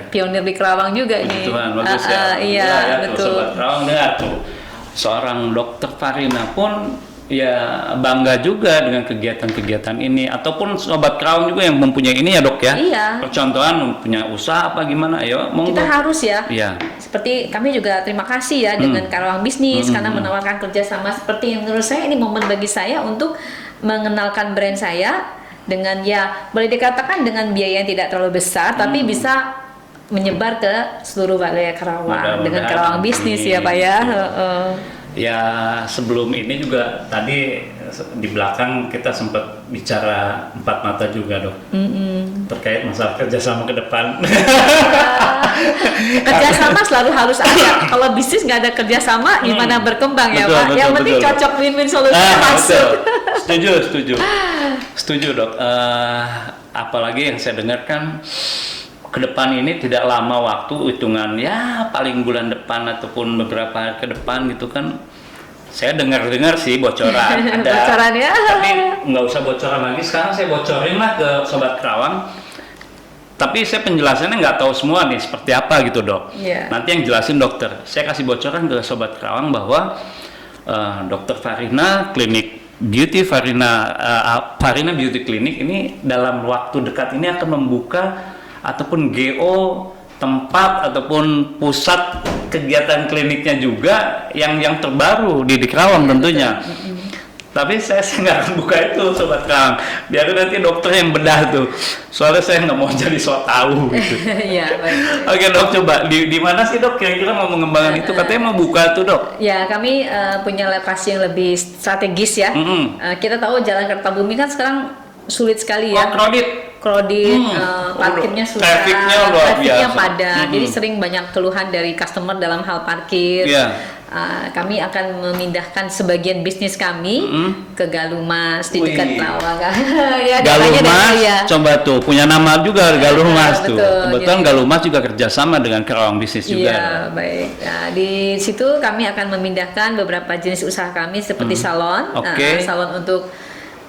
pionir di Kerawang juga nih. Tuhan, bagus ya. Iya, betul. Sobat Kerawang dengar tuh, seorang dokter Farina pun ya bangga juga dengan kegiatan-kegiatan ini, ataupun sobat Kerawang juga yang mempunyai ini ya, Dok ya. Iya. Percontohan punya usaha apa gimana, ayo monggo. Kita harus ya. Iya. Seperti kami juga terima kasih ya dengan Karawang Bisnis karena menawarkan kerjasama seperti yang menurut saya ini momen bagi saya untuk mengenalkan brand saya dengan ya boleh dikatakan dengan biaya yang tidak terlalu besar tapi bisa menyebar ke seluruh wilayah Karawang dengan Karawang Bisnis ya Pak ya. Ya sebelum ini juga tadi di belakang kita sempat bicara empat mata juga, Dok, terkait masalah kerjasama ke depan. Kerjasama selalu harus ada. Kalau bisnis nggak ada kerjasama gimana berkembang ya Pak? Yang penting cocok win-win solusi masuk. Setuju, Dok. Apalagi yang saya dengarkan ke depan ini tidak lama waktu, hitungan ya paling bulan depan ataupun beberapa hari ke depan gitu kan. Saya dengar sih bocoran ada. Bocoran ya. Tapi nggak usah bocoran lagi, sekarang saya bocorin lah ke sobat Kerawang. Tapi saya penjelasannya nggak tahu semua nih seperti apa gitu, Dok. Yeah. Nanti yang jelasin dokter. Saya kasih bocoran ke sobat Kerawang bahwa Dokter Farina klinik Beauty Farina Beauty Clinic ini dalam waktu dekat ini akan membuka ataupun GO tempat ataupun pusat kegiatan kliniknya juga yang terbaru di Kerawang tentunya. Tapi saya nggak akan buka itu, sobat Kerawang. Biar nanti dokter yang bedah tuh. Soalnya saya nggak mau jadi sok tahu gitu. Iya, baik. Oke, Dok, coba di mana sih, Dok, kira-kira mau mengembangkan itu? Katanya mau buka tuh, Dok. Ya, kami punya lokasi yang lebih strategis ya. Kita tahu Jalan Kertabumi kan sekarang sulit sekali ya. Crowded, parkirnya susah, trafficnya padat, jadi sering banyak keluhan dari customer dalam hal parkir. Kami akan memindahkan sebagian bisnis kami ke Galumas di dekat Kerawang. Ya, Galumas, coba tuh punya nama juga Galumas tuh. Kebetulan Galumas juga kerjasama dengan Kerawang Bisnis juga. Iya, baik. Nah, di situ kami akan memindahkan beberapa jenis usaha kami seperti salon, salon untuk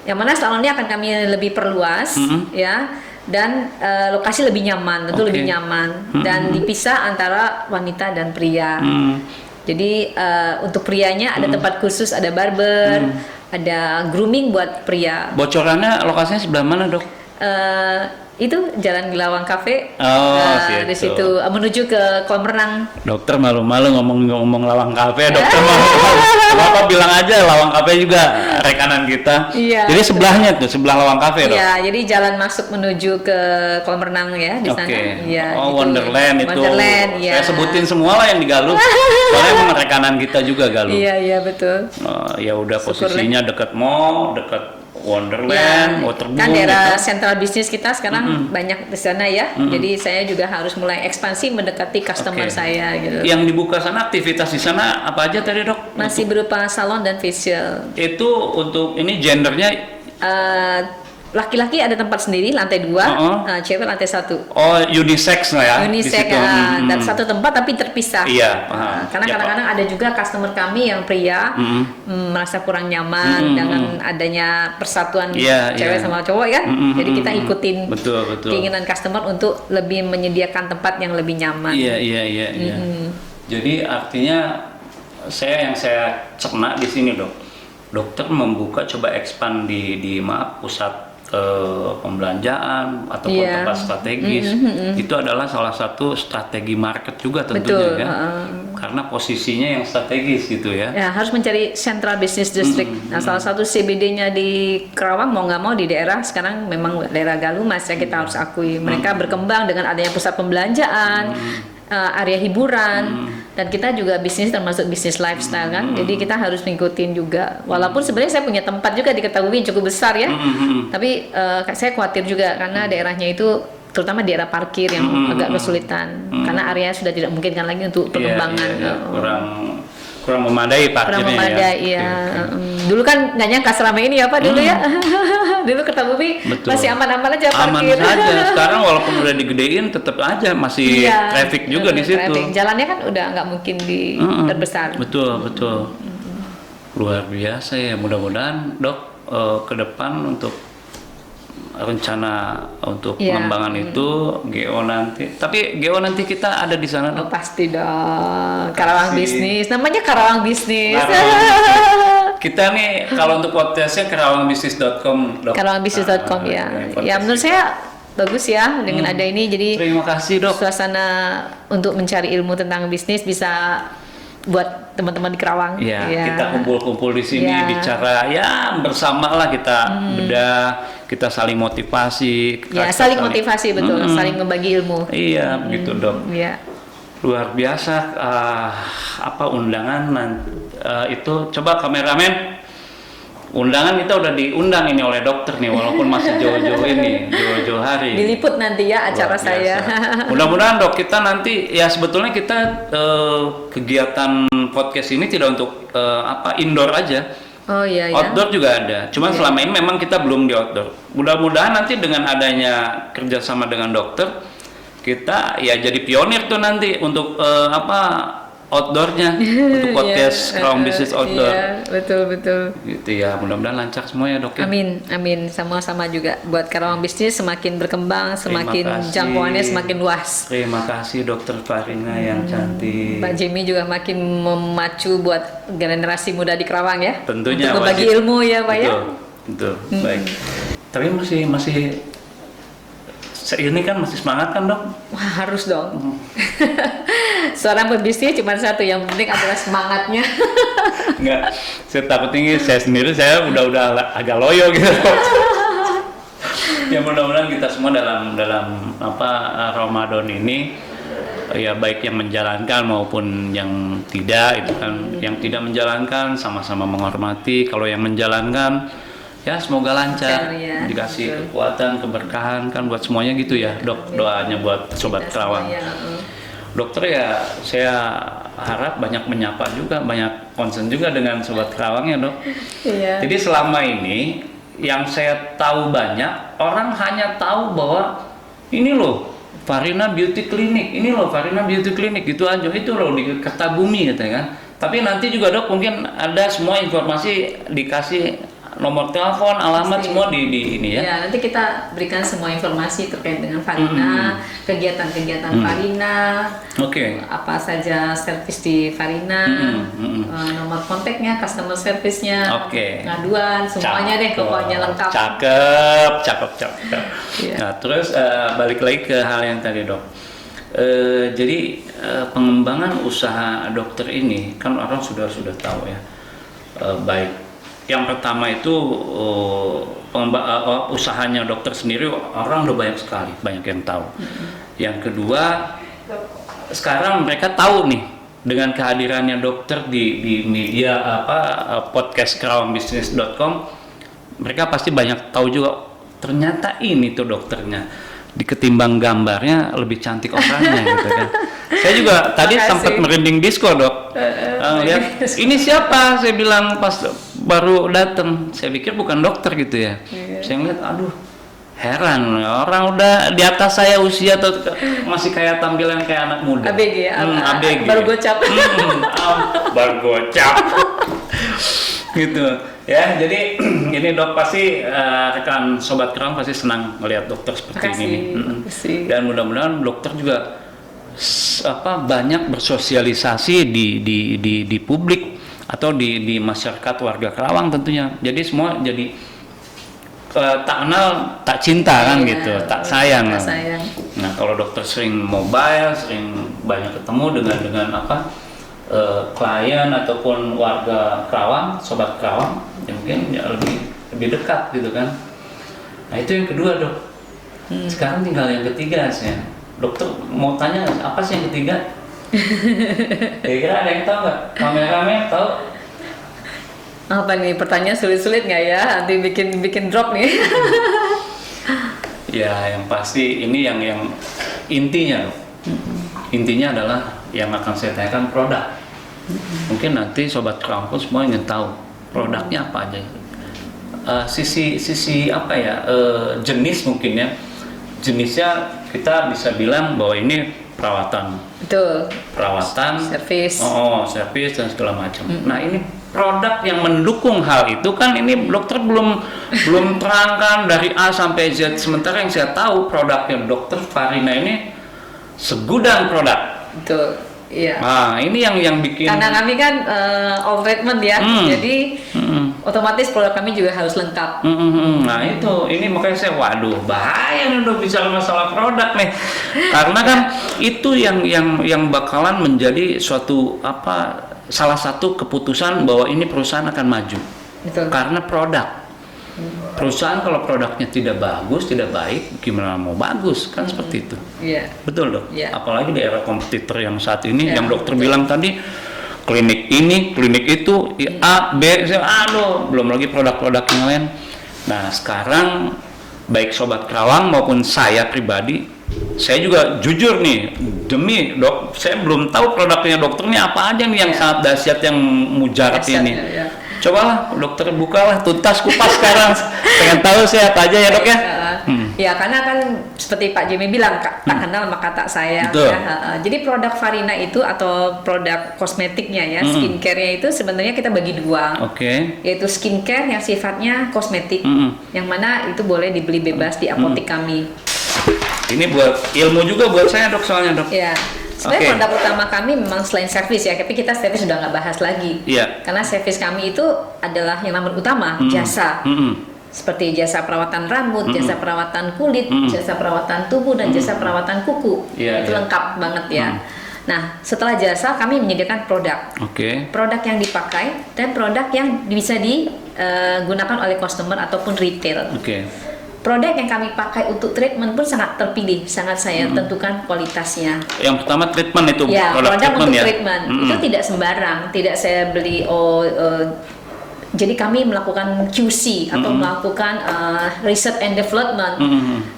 yang mana salonnya akan kami lebih perluas ya, dan lokasi lebih nyaman, tentu lebih nyaman dan dipisah antara wanita dan pria. Jadi untuk prianya ada tempat khusus, ada barber, ada grooming buat pria. Bocorannya lokasinya sebelah mana, Dok? Itu Jalan Gelawang Cafe. Situ. Di situ menuju ke kolam renang. Dokter malu-malu ngomong Lawang Cafe. Dokter malu-malu. Bapak bilang aja Lawang Cafe juga rekanan kita. Iya. Jadi sebelahnya tuh, sebelah Lawang Cafe, Dok. Iya, jadi jalan masuk menuju ke kolam renang ya di sana. Ya, Wonderland itu. Wonderland, ya. Saya sebutin semua lah yang di Galuh. Soalnya emang rekanan kita juga Galuh. Iya, betul. Ya udah, posisinya dekat mall, dekat Wonderland, Waterboom, kan daerah sentral bisnis kita sekarang banyak di sana ya. Jadi saya juga harus mulai ekspansi mendekati customer saya gitu. Yang dibuka sana, aktivitas di sana apa aja tadi, Dok? Masih berupa salon dan facial. Itu untuk ini gendernya laki-laki ada tempat sendiri lantai 2, cewek lantai 1. Oh, unisex lah ya. Unisex dan satu tempat tapi terpisah. Iya. Karena kadang-kadang ada juga customer kami yang pria merasa kurang nyaman dengan adanya persatuan cewek sama cowok kan. Jadi kita ikutin keinginan customer untuk lebih menyediakan tempat yang lebih nyaman. Iya. Jadi artinya saya cerna di sini dok. Dokter membuka coba expand di pusat pembelanjaan ataupun tempat strategis. Itu adalah salah satu strategi market juga tentunya kan. Karena posisinya yang strategis gitu ya. Ya, harus mencari central business district. Nah, salah satu CBD-nya di Kerawang mau nggak mau di daerah sekarang memang daerah Galumas ya, kita harus akui. Mereka berkembang dengan adanya pusat pembelanjaan, area hiburan, dan kita juga bisnis termasuk bisnis lifestyle kan. Jadi kita harus mengikutin juga. Walaupun sebenarnya saya punya tempat juga di Kertabubi cukup besar ya. Tapi saya khawatir juga karena daerahnya itu terutama daerah parkir yang agak kesulitan karena area sudah tidak memungkinkan lagi untuk perkembangan. Kurang memadai parkirnya. Kurang memadai ya. Dulu kan nggak nyangka seramai ini ya Pak dulu ya. Dulu Kertabubi masih aman-aman aja parkir. Aman saja. Sekarang walaupun udah digedein tetap aja masih traffic juga di situ. Jalannya kan udah nggak mungkin diperbesar. Betul. Luar biasa ya. Mudah-mudahan dok ke depan untuk rencana untuk pengembangan itu GO nanti. Tapi GO nanti kita ada di sana dok. Pasti dong. Karawang Bisnis. Namanya Karawang Bisnis. Kita nih kalau untuk podcastnya karawangbisnis.com dok. Karawangbisnis.com ya. Ya menurut saya bagus ya dengan ada ini. Jadi terima kasih dok. Suasana untuk mencari ilmu tentang bisnis bisa buat teman-teman di Kerawang. Ya, kita kumpul-kumpul di sini bicara bersama lah kita bedah, kita saling motivasi. Saling motivasi betul, saling membagi ilmu. Iya, begitu dok. Iya. Luar biasa undangan itu coba kameramen. Undangan kita udah diundang ini oleh dokter nih, walaupun masih jauh-jauh hari. Diliput nanti ya acara saya. Mudah-mudahan dok kita nanti sebetulnya kita kegiatan podcast ini tidak untuk indoor aja. Oh iya. Outdoor juga ada. Cuman selama ini memang kita belum di outdoor. Mudah-mudahan nanti dengan adanya kerjasama dengan dokter kita jadi pionir tuh nanti untuk outdoornya untuk podcast Kerawang Bisnis Outdoor. Iya, betul. Gitu ya, mudah-mudahan lancar semua ya dok ya. Amin. Sama-sama juga buat Kerawang Bisnis semakin berkembang, semakin jangkauannya semakin luas. Terima kasih Dokter Farina yang cantik. Mbak Jamie juga makin memacu buat generasi muda di Kerawang ya. Tentunya. Untuk berbagi ilmu ya Pak ya. Betul. Baik. Tapi masih ini kan masih semangat kan dok? Wah harus dong. Seorang pebisnis cuma satu yang penting adalah semangatnya. Enggak, saya takut tinggi. Saya sendiri udah agak loyo gitu. Ya mudah-mudahan kita semua dalam Ramadan ini ya baik yang menjalankan maupun yang tidak itu kan, yang tidak menjalankan sama-sama menghormati. Kalau yang menjalankan ya semoga lancar, dikasih kekuatan, keberkahan kan buat semuanya gitu ya dok, doanya buat sobat Kerawang. Dokter ya saya harap banyak menyapa juga, banyak concern juga dengan sobat Kerawang ya dok. Iya. Jadi selama ini yang saya tahu banyak orang hanya tahu bahwa ini loh Farina Beauty Clinic, ini loh Farina Beauty Clinic gitu aja, itu loh di Kertabumi katanya kan. Tapi nanti juga dok mungkin ada semua informasi dikasih nomor telepon, alamat semua di ini ya. Ya, nanti kita berikan semua informasi terkait dengan Farina, kegiatan-kegiatan Farina. Apa saja servis di Farina, nomor kontaknya, customer service-nya, pengaduan, semuanya deh pokoknya lengkap. Cakep. Nah, terus balik lagi ke hal yang tadi dok. Jadi pengembangan usaha dokter ini kan orang sudah tahu ya. Baik. Yang pertama itu usahanya dokter sendiri orang udah banyak sekali, banyak yang tahu. Yang kedua, sekarang mereka tahu nih dengan kehadirannya dokter di media podcast karawangbisnis.com, mereka pasti banyak tahu juga ternyata ini tuh dokternya. ketimbang gambarnya lebih cantik orangnya gitu kan. Saya juga tadi Makasih. sempat merinding disko dok. Lihat ini siapa? Saya bilang pas baru datang. Saya pikir bukan dokter gitu ya. Saya ngeliat, aduh heran, orang udah di atas saya usia atau masih kayak tampilan kayak anak muda. ABG ya, ABG. baru gocap. Baru gocap. Gitu ya. Jadi ini dok pasti rekan sobat keram pasti senang melihat dokter seperti ini. Dan mudah-mudahan dokter juga banyak bersosialisasi di publik atau di masyarakat warga Kerawang tentunya. Jadi semua jadi tak kenal tak cinta kan gitu, tak sayang. Nah kalau dokter sering mobile, sering banyak ketemu dengan klien ataupun warga Kerawang, sobat Kerawang, ya mungkin ya lebih dekat gitu kan. Nah itu yang kedua dok. Sekarang tinggal yang ketiga sih. Dokter mau tanya apa sih yang ketiga? Kira-kira ada yang tahu nggak? Kameramen tahu? Apa nih pertanyaan sulit-sulit nggak ya? Nanti bikin drop nih. Ya yang pasti ini yang intinya loh. Intinya adalah yang akan saya tanyakan produk. Mungkin nanti sobat Kerawang semua ingin tahu produknya apa aja. Sisi apa ya? Jenis mungkin ya. Jenisnya kita bisa bilang bahwa ini perawatan. Betul. Perawatan. Servis. Servis dan segala macam. Nah ini produk yang mendukung hal itu kan ini dokter belum terangkan dari A sampai Z. Sementara yang saya tahu produknya dokter Farina ini segudang produk. Betul, iya. Nah ini yang bikin. Karena kami kan all treatment ya, jadi otomatis produk kami juga harus lengkap. Nah ini makanya saya waduh bahaya nih udah bicara masalah produk nih. Karena kan itu yang bakalan menjadi suatu salah satu keputusan bahwa ini perusahaan akan maju. Betul. Karena produk. Perusahaan kalau produknya tidak bagus, tidak baik, gimana mau bagus kan seperti itu. Iya. Betul dok. Yeah. Apalagi di era kompetitor yang saat ini, yang dokter bilang tadi, klinik ini, klinik itu, A, B, C, belum lagi produk-produk yang lain. Nah sekarang baik sobat Kerawang maupun saya pribadi, saya juga jujur nih, demi dok, saya belum tahu produknya dokter ini apa aja nih yang sangat dahsyat, yang mujarab ini. Ya. Cobalah dokter bukalah tuntas kupas sekarang, pengen tahu saya apa aja ya dok ya. Ya karena kan seperti Pak Jimmy bilang tak kenal maka tak sayang. Ya. Jadi produk Farina itu atau produk kosmetiknya ya, skincare-nya itu sebenarnya kita bagi dua. Yaitu skincare yang sifatnya kosmetik, yang mana itu boleh dibeli bebas di apotek kami. Ini buat ilmu juga buat saya dok, soalnya dok. Ya. Sebenarnya produk utama kami memang selain servis ya, tapi kita servis sudah nggak bahas lagi. Karena servis kami itu adalah yang nomor utama, jasa. Seperti jasa perawatan rambut, jasa perawatan kulit, jasa perawatan tubuh, dan jasa perawatan kuku. Itu lengkap banget ya. Nah, setelah jasa kami menyediakan produk. Produk yang dipakai dan produk yang bisa digunakan oleh customer ataupun retail. Produk yang kami pakai untuk treatment pun sangat terpilih, sangat saya tentukan kualitasnya. Yang pertama treatment itu, ya, produk treatment untuk ya? Treatment itu tidak sembarang, tidak saya beli. Jadi kami melakukan QC atau melakukan research and development.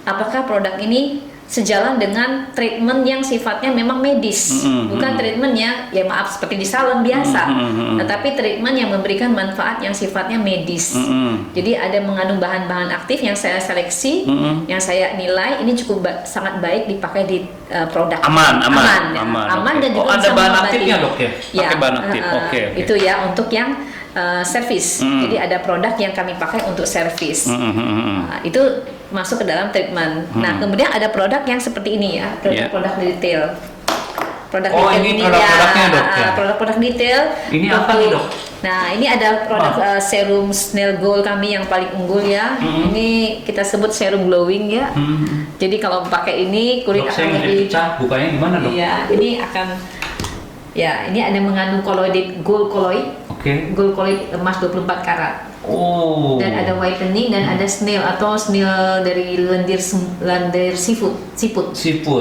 Apakah produk ini sejalan dengan treatment yang sifatnya memang medis, bukan treatment yang ya maaf seperti di salon biasa, tetapi treatment yang memberikan manfaat yang sifatnya medis. Jadi ada mengandung bahan-bahan aktif yang saya seleksi, yang saya nilai ini cukup sangat baik dipakai di produk. Aman dan juga ada bahan aktifnya dok ya? Pakai bahan aktif. Itu ya untuk yang servis. Jadi ada produk yang kami pakai untuk servis. Itu masuk ke dalam treatment. Nah, kemudian ada produk yang seperti ini ya, produk retail. Produk retail ini produk detail. Ini apa nih dok? Nah, ini ada produk serum Snail Gold kami yang paling unggul ya. Ini kita sebut serum glowing ya. Jadi kalau pakai ini kulit akan lebih pecah. Bukanya gimana dok? Iya, ini akan ini ada mengandung colloided gold colloid. Gold colloid emas 24 karat. Dan ada whitening dan ada snail dari lendir seafood.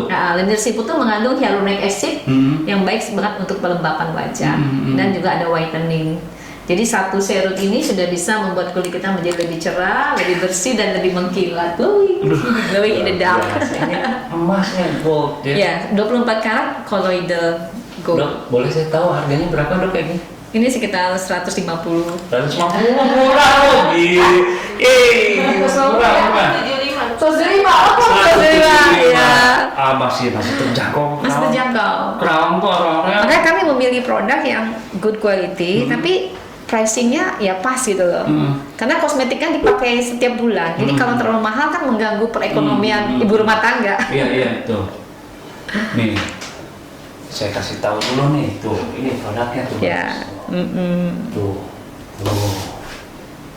Nah, lendir seafood itu mengandung hyaluronic acid yang baik banget untuk pelembapan wajah dan juga ada whitening. Jadi satu serum ini sudah bisa membuat kulit kita menjadi lebih cerah, lebih bersih dan lebih mengkilat, glowing in the dark. Emasnya gold ya. Ya, 24 karat colloidal gold. Dok, boleh saya tahu harganya berapa dok kayak gini? Ini sekitar 150. 150 murah loh. Murah. 175. Ya. Masih terjangkau. Masih terjangkau. Kerawang kok orangnya. Makanya kami memilih produk yang good quality, tapi pricingnya ya pas gitu loh. Karena kosmetik kan dipakai setiap bulan. Jadi kalau terlalu mahal kan mengganggu perekonomian ibu rumah tangga. Iya itu. Nih, saya kasih tahu dulu nih, tuh ini produknya tuh. Ya. Tuh,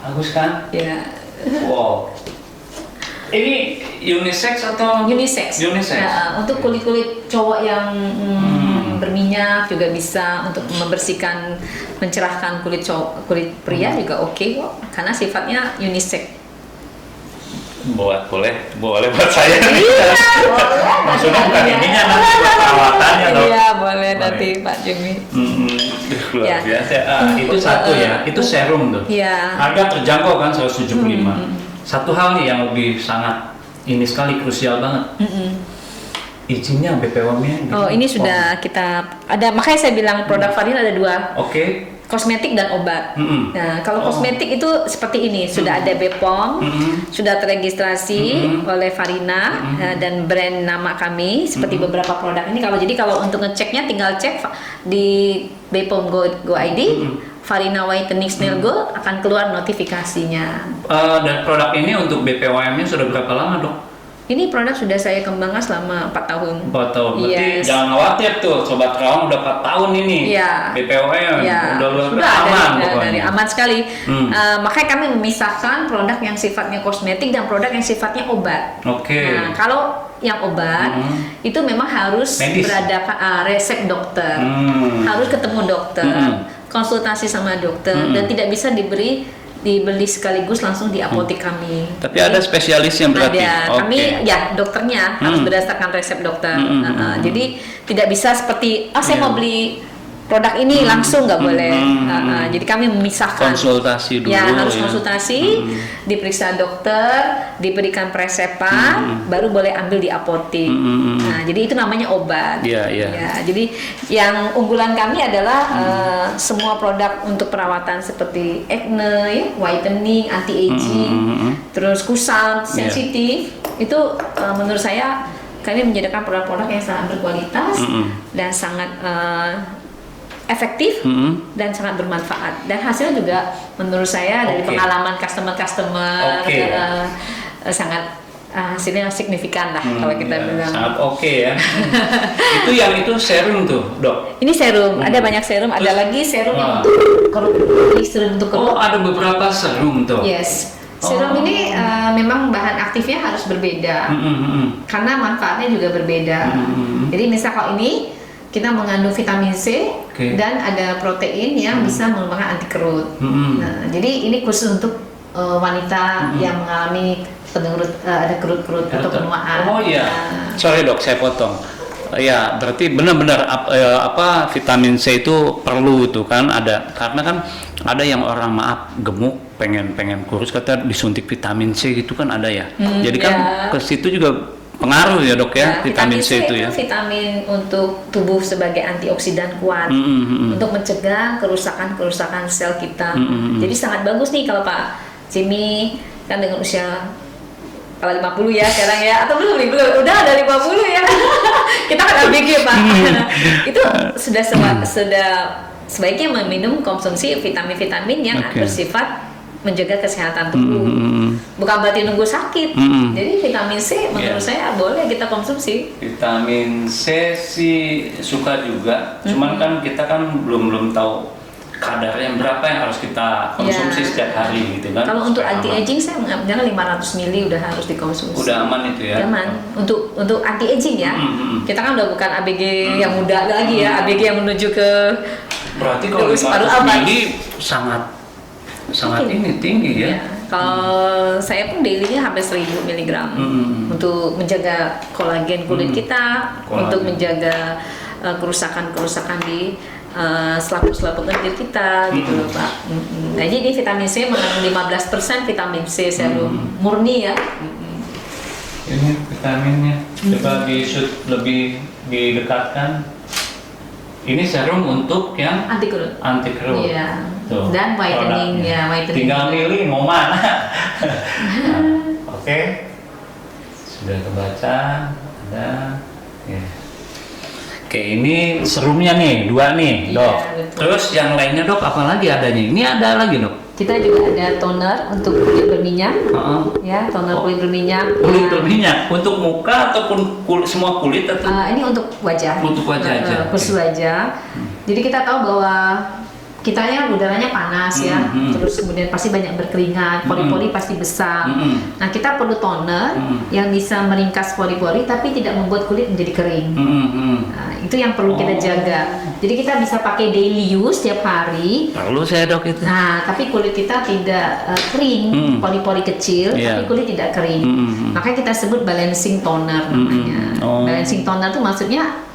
bagus kan? Ya. Wow. Ini unisex atau? Unisex. Ya, untuk kulit-kulit cowok yang berminyak juga bisa, untuk membersihkan, mencerahkan kulit kulit pria juga oke kok, karena sifatnya unisex. Boleh buat saya. Iya, maksudnya bukan ininya, nanti buat perawatannya loh. Iya, boleh nanti Pak Jimmy. Luar biasa. Itu satu ya, itu serum tuh. Iya. Harga terjangkau kan 175. Satu hal nih yang lebih sangat ini sekali krusial banget. Izinnya BPOM-nya. Oh, ini sudah kita ada, makanya saya bilang produk Farina ada dua. Oke. Kosmetik dan obat. Nah, kalau kosmetik itu seperti ini, sudah ada BPOM, sudah terregistrasi oleh Farina dan brand nama kami seperti beberapa produk ini. Kalau untuk ngeceknya tinggal cek di BPOM Go ID, Farina Whitening Snail Gold akan keluar notifikasinya. Dan produk ini untuk BPOM-nya sudah berapa lama dok? Ini produk sudah saya kembangkan selama 4 tahun. 4 tahun. Berarti Yes. jangan khawatir tuh, Sobat Kerawang udah 4 tahun ini. Iya. BPOM Ya, udah luar sudah biasa aman dari pokoknya. aman sekali. Makanya kami memisahkan produk yang sifatnya kosmetik dan produk yang sifatnya obat. Oke. Nah, kalau yang obat itu memang harus Medis. resep dokter, harus ketemu dokter, konsultasi sama dokter, dan tidak bisa dibeli sekaligus langsung di apotek kami. Tapi ada spesialisnya berarti. Ada. Kami ya dokternya harus berdasarkan resep dokter. Jadi tidak bisa seperti saya mau beli produk ini langsung, nggak boleh. Jadi kami memisahkan. Konsultasi dulu. Ya harus konsultasi, diperiksa dokter, diberikan presepan, baru boleh ambil di apotek. Nah, jadi itu namanya obat. Iya. Ya, jadi yang unggulan kami adalah semua produk untuk perawatan seperti acne, ya, whitening, anti aging, terus kusam, sensitif. Itu menurut saya kami menyediakan produk-produk yang sangat berkualitas dan sangat efektif dan sangat bermanfaat, dan hasilnya juga menurut saya dari pengalaman customer sangat hasilnya signifikan lah kalau kita bilang. Sangat ya. itu serum tuh dok. Ini serum, ada banyak serum. Terus, ada lagi serum yang untuk kerut, serum untuk kerut. Oh, ada beberapa serum tuh. Yes. Serum ini memang bahan aktifnya harus berbeda karena manfaatnya juga berbeda. Jadi misal kalau ini kita mengandung vitamin C dan ada protein yang bisa mengembangkan anti kerut. Nah, jadi ini khusus untuk wanita yang mengalami ada kerut-kerut atau penuaan. Oh iya. Sorry dok, saya potong. Ya, berarti benar-benar vitamin C itu perlu tuh kan ada, karena kan ada yang orang gemuk pengen kurus, kata disuntik vitamin C gitu kan ada ya. Jadi kan ke situ juga pengaruh ya dok ya, vitamin C itu ya. Vitamin untuk tubuh sebagai antioksidan kuat untuk mencegah kerusakan sel kita. Jadi sangat bagus nih kalau Pak Jimmy kan dengan usia kepala 50 ya sekarang ya, atau belum udah ada 50 ya. Kita kan ABG Pak. Itu sudah sebaiknya meminum konsumsi vitamin-vitamin yang bersifat menjaga kesehatan tubuh. Bukan berarti nunggu sakit. Jadi vitamin C menurut saya boleh kita konsumsi. Vitamin C sih suka juga. Cuman kan kita kan belum tahu kadar yang berapa yang harus kita konsumsi setiap hari gitu kan. Kalau untuk anti aging saya menganggap 500 ml udah harus dikonsumsi. Udah aman itu ya. Aman. Untuk anti aging ya. Kita kan udah bukan ABG yang muda lagi ya, ABG yang menuju ke berarti kalau 500 ml sangat ini tinggi ya. Kalau saya pun dailynya hampir 1000 mg untuk menjaga kolagen kulit kita, untuk menjaga kerusakan di selaput-selaput kecil kita gitu loh Pak. Nah jadi vitamin C mengandung 15% vitamin C serum murni ya. Ini vitaminnya, coba lebih didekatkan. Ini serum untuk yang anti kerut. Iya. Dan whitening ya, whitening. Tinggal milih mau mana. Nah, oke. Sudah kebaca, ada. Ya. Oke, ini serumnya nih, 2 nih, Dok. Betul. Terus yang lainnya, Dok, apa lagi adanya? Ini ada lagi, Dok? Kita juga ada toner untuk kulit berminyak. Ya, toner kulit berminyak. Kulit berminyak untuk muka ataupun semua kulit atau? Ini untuk wajah. Untuk wajah aja. Khusus wajah. Jadi kita tahu bahwa kita ya udaranya panas ya, terus kemudian pasti banyak berkeringat, pori-pori pasti besar. Nah kita perlu toner yang bisa meringkas pori-pori tapi tidak membuat kulit menjadi kering. Nah, itu yang perlu kita jaga. Jadi kita bisa pakai daily use tiap hari. Perlu saya Dok itu. Nah tapi kulit kita tidak kering, pori-pori kecil, tapi kulit tidak kering. Makanya kita sebut balancing toner namanya. Balancing toner itu maksudnya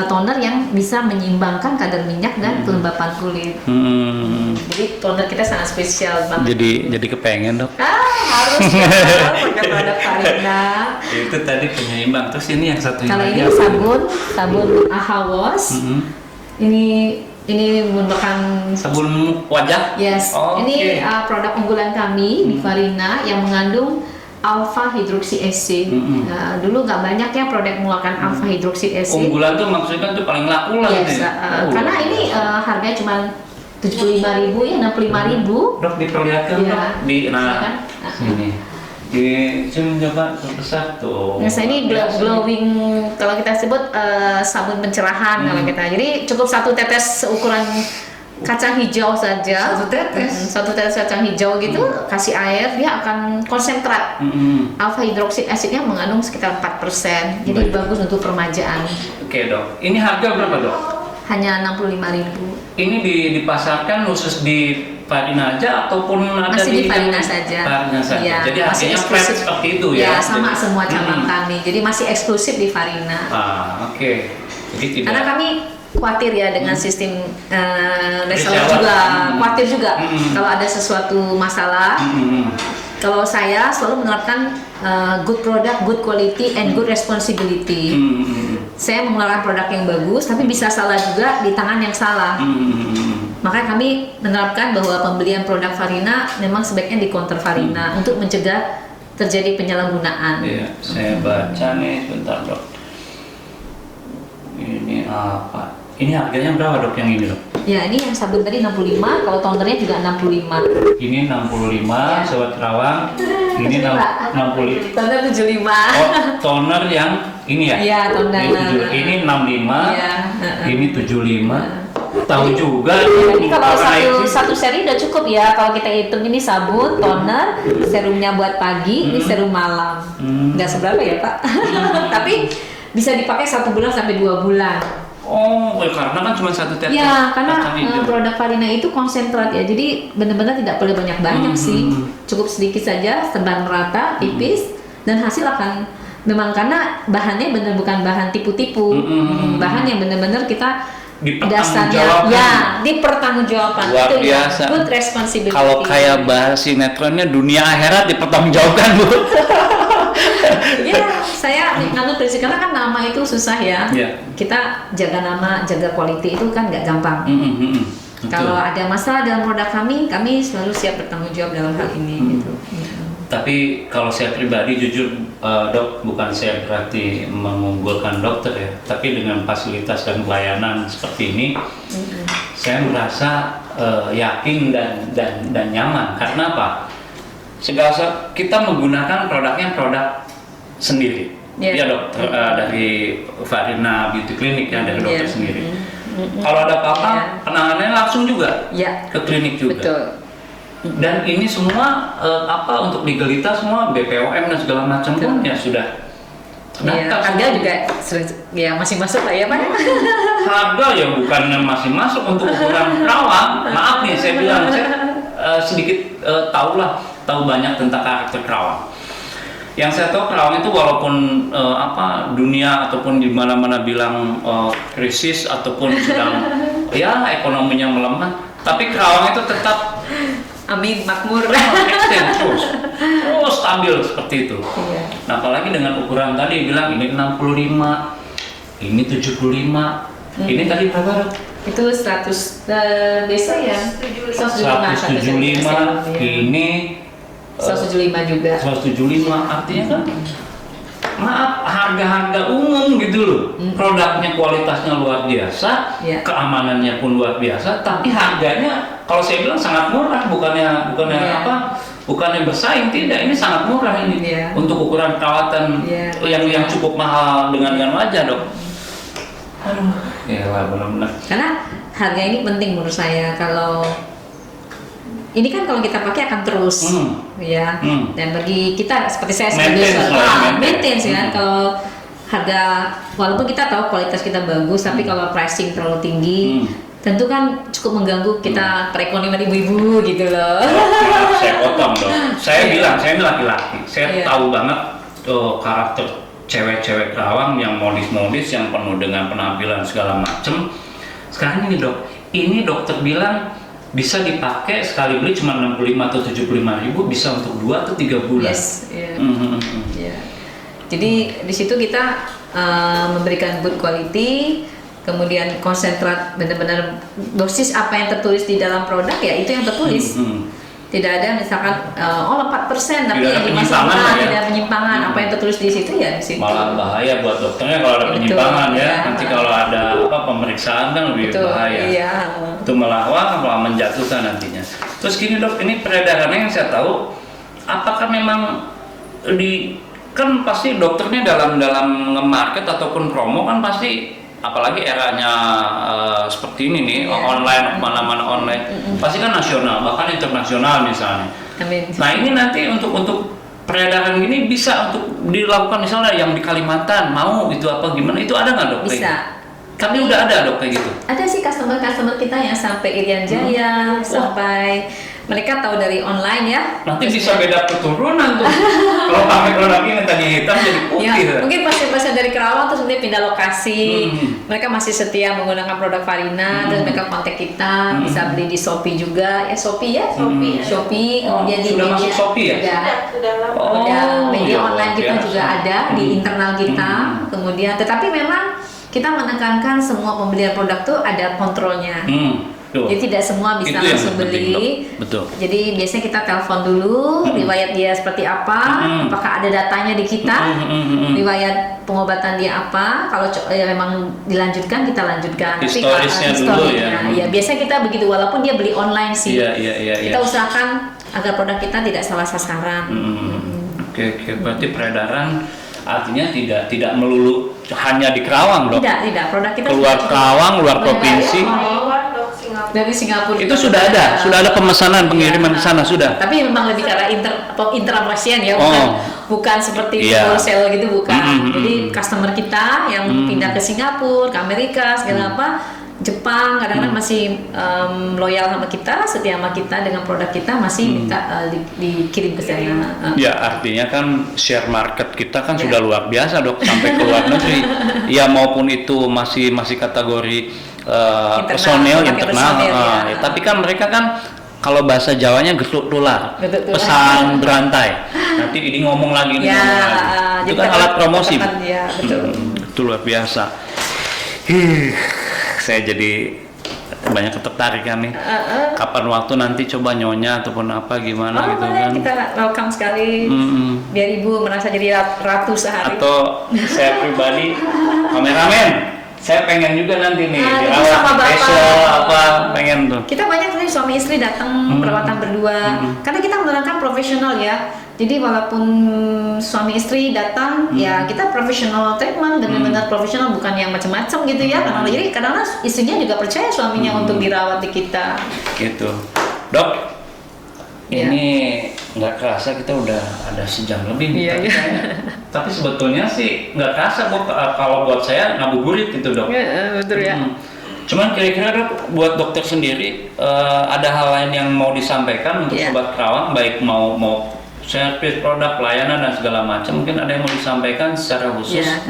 toner yang bisa menyeimbangkan kadar minyak dan kelembapan kulit. Jadi toner kita sangat spesial banget. Jadi kepengen Dok. Harus ya, pakai produk Farina. Itu tadi penyeimbang. Terus ini yang satu Kalau ini sabun AHA Wash. Ini merupakan sabun wajah. Yes. Ini produk unggulan kami di Farina yang mengandung alpha hydroxy acid. Nah, dulu nggak banyak ya produk mengeluarkan alpha hydroxy acid. Unggulan tuh maksudnya tuh paling laku lah. Yes, karena ini harganya cuma 75.000 ya, 65.000. Dok diperlihatkan ya. Dok di sini. Di zoom coba besar tuh. Nah, ini glowing kalau kita sebut sabun pencerahan kalau kita. Jadi cukup 1 tetes ukuran kacang hijau saja, 1 tetes kacang hijau gitu, kasih air, dia akan konsentrat alpha hydroxy acidnya mengandung sekitar 4%. Jadi bagus untuk peremajaan. Oke Dok, ini harga berapa Dok? Hanya 65.000. Ini dipasarkan khusus di Farina aja ataupun ada masih di Farina saja. Farina saja. Ya, jadi harganya flat seperti itu ya. Ya, sama semua cabang kami. Jadi masih eksklusif di Farina. Oke. Jadi tidak. Karena kami khawatir ya dengan sistem reseller juga, khawatir juga kalau ada sesuatu masalah. Kalau saya selalu menerapkan good product, good quality, and good responsibility. Saya mengeluarkan produk yang bagus, tapi bisa salah juga di tangan yang salah. Makanya kami menerapkan bahwa pembelian produk Farina memang sebaiknya di counter Farina untuk mencegah terjadi penyalahgunaan. Iya, saya baca nih, sebentar Dok. Ini apa? Ini harganya berapa Dok yang ini Dok? Ya, ini yang sabun tadi 65, kalau tonernya juga 65. Ini 65, Sobat Kerawang. Ini 65. Toner 75. Oh, toner yang ini ya? Iya, toner. Ini 65. Iya. Ini 75. Tahu juga. Jadi kalau satu seri udah cukup ya. Kalau kita hitung ini sabun, toner, serumnya buat pagi, ini serum malam. Nggak seberapa ya Pak? Tapi bisa dipakai 1 bulan sampai 2 bulan. Oh, karena kan cuma 1 tetes. Ya, karena produk Farina itu konsentrat ya. Jadi benar-benar tidak perlu banyak-banyak sih. Cukup sedikit saja, sebar merata, tipis, dan hasil akan memang karena bahannya benar bukan bahan tipu-tipu. Bahan yang benar-benar kita dasarnya ya dipertanggungjawabkan. Luar biasa. Good responsibility. Kalau kayak bahas sinetronnya dunia akhirat dipertanggungjawabkan Bu. Ya, saya nganut prinsip karena kan nama itu susah ya. Kita jaga nama, jaga quality itu kan nggak gampang. Kalau ada masalah dalam produk kami selalu siap bertanggung jawab dalam hal ini. Gitu. Tapi kalau saya pribadi jujur Dok, bukan saya berarti mengunggulkan dokter ya, tapi dengan fasilitas dan pelayanan seperti ini, saya merasa yakin dan nyaman. Karena apa? Segala kita menggunakan produk sendiri, ya Dok, dari Farina Beauty Clinic ya, dari dokter sendiri. Kalau ada apa-apa, penanganannya langsung juga ke klinik juga. Betul. Dan ini semua untuk legalitas semua BPOM dan segala macam pun ya sudah. Harga juga ya masih masuk lah ya Pak. Harga ya bukannya masih masuk untuk ukuran Kerawang. Maaf nih saya bilang, saya sedikit tahu banyak tentang karakter Kerawang. Yang saya tahu Kerawang itu walaupun dunia ataupun di mana-mana bilang krisis ataupun sedang ya ekonominya melemah, tapi Kerawang itu tetap amin, makmur. terus stabil seperti itu. Iya. Nah, apalagi dengan ukuran tadi bilang ini 65, ini 75, ini tadi berapa? Dok? Itu 100 desa ya? 175, ini 175 juga. 175, artinya kan maaf, harga-harga umum gitu loh. Produknya kualitasnya luar biasa, keamanannya pun luar biasa, tapi harganya kalau saya bilang sangat murah, bukannya bukannya bersaing, tidak, ini sangat murah ini untuk ukuran perawatan yang cukup mahal dengan wajar, Dok. Aduh, ya lah benar-benar. Karena harga ini penting menurut saya. Kalau ini kan kalau kita pakai akan terus, dan bagi kita seperti saya sebagai maintenance kan. Kalau harga, walaupun kita tahu kualitas kita bagus, tapi kalau pricing terlalu tinggi, tentu kan cukup mengganggu kita perekonomian ibu-ibu gitu loh. Saya potong dong. Saya bilang, saya ini laki-laki, saya tahu banget karakter cewek-cewek Kerawang yang modis-modis, yang penuh dengan penampilan segala macem. Sekarang ini dok, ini dokter bilang bisa dipakai sekali beli cuma 65 atau 75 ribu, bisa untuk 2 atau 3 bulan. Yes, Jadi di situ kita memberikan good quality, kemudian konsentrat benar-benar dosis apa yang tertulis di dalam produk ya itu yang tertulis. Tidak ada misalkan 4% tapi yang dimasukkan tidak ada penyimpangan. Apa yang tertulis di situ ya di situ. Malah bahaya buat dokternya kalau ada penyimpangan nanti kalau ada pemeriksaan kan lebih bahaya. Itu malah menjatuhkan nantinya. Terus gini dok, ini peredarannya yang saya tahu, apakah memang kan pasti dokternya dalam nge-market ataupun promo kan pasti, apalagi eranya seperti ini nih, online, mana-mana online, pasti kan nasional, bahkan internasional misalnya. Nah ini nanti untuk peredaran ini bisa untuk dilakukan misalnya yang di Kalimantan, mau itu apa gimana, itu ada nggak dok? Bisa. Tapi udah ada dok kayak gitu? Ada sih customer kita yang sampai Irian Jaya, sampai mereka tahu dari online ya. Nanti bisa beda keturunan tuh. Kalau pakai produk ini tadi hitam jadi putih. Mungkin pasien-pasien dari Kerawang terus nanti pindah lokasi. Mereka masih setia menggunakan produk Farina, terus mereka kontak kita, bisa beli di Shopee juga. Shopee. Kemudian di sudah masuk Shopee ya? Sudah. Media online kita juga ada di internal kita. Kemudian, tetapi memang kita menekankan semua pembelian produk tuh ada kontrolnya. Jadi tidak semua bisa langsung beli. Betul. Jadi biasanya kita telepon dulu, riwayat dia seperti apa, apakah ada datanya di kita, riwayat pengobatan dia apa. Kalau memang dilanjutkan kita lanjutkan. Historisnya dulu ya. Ya biasanya kita begitu, walaupun dia beli online sih. Kita usahakan agar produk kita tidak salah sasaran. Oke. Berarti peredaran artinya tidak melulu hanya di Kerawang dok. Tidak. Produk kita keluar Kerawang, luar provinsi. Dari Singapura itu sudah ada pemesanan pengiriman ke sana sudah. Tapi memang lebih karena inter-pasien ya, bukan seperti wholesale gitu, bukan. Jadi customer kita yang pindah ke Singapura, ke Amerika, segala apa, Jepang kadang-kadang masih loyal sama kita, setia sama kita dengan produk kita, masih minta dikirim ke sana. Ya artinya kan share market kita kan sudah luar biasa dok, sampai ke luar negeri. Ya maupun itu masih kategori personel internal, tapi kan mereka kan kalau bahasa Jawanya getuk tular, pesan berantai. Nanti ini ngomong lagi, itu kan alat promosi. Itu luar biasa. Saya jadi banyak ketertarikan nih. Kapan waktu nanti coba nyonya ataupun apa gimana gitu kan? Kita welcome sekali. Biar ibu merasa jadi ratu sehari. Atau saya pribadi kameramen. Saya pengen juga nanti nih dirawat facial apa, pengen tuh. Kita banyak nih suami istri datang perawatan berdua, karena kita menggunakan profesional ya. Jadi walaupun suami istri datang, ya kita profesional treatment, benar-benar profesional, bukan yang macam-macam gitu ya. Karena jadi kadang-kadang istrinya juga percaya suaminya untuk dirawat di kita. Gitu, dok. Ini nggak kerasa kita udah ada sejam lebih. Tapi sebetulnya sih nggak kerasa kalau buat saya ngabuburit gitu dok. Betul ya. Cuman kira-kira dok, buat dokter sendiri ada hal lain yang mau disampaikan untuk sobat Kerawang, baik mau servis produk, pelayanan dan segala macam. Mungkin ada yang mau disampaikan secara khusus? Ya,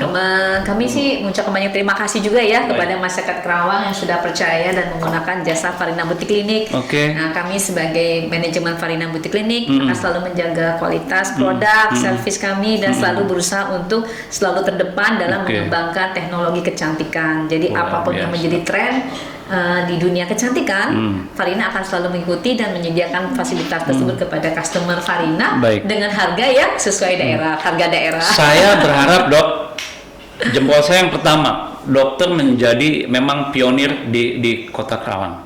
kami sih mengucapkan banyak terima kasih juga ya kepada masyarakat Kerawang yang sudah percaya dan menggunakan jasa Farina Butik Klinik. Nah, kami sebagai manajemen Farina Butik Klinik akan selalu menjaga kualitas produk, servis kami dan selalu berusaha untuk selalu terdepan dalam mengembangkan teknologi kecantikan. Jadi apapun yang menjadi tren di dunia kecantikan, Farina akan selalu mengikuti dan menyediakan fasilitas tersebut kepada customer Farina dengan harga yang sesuai daerah, harga daerah. Saya berharap Dok, jempol saya yang pertama, dokter menjadi memang pionir di Kota Kerawang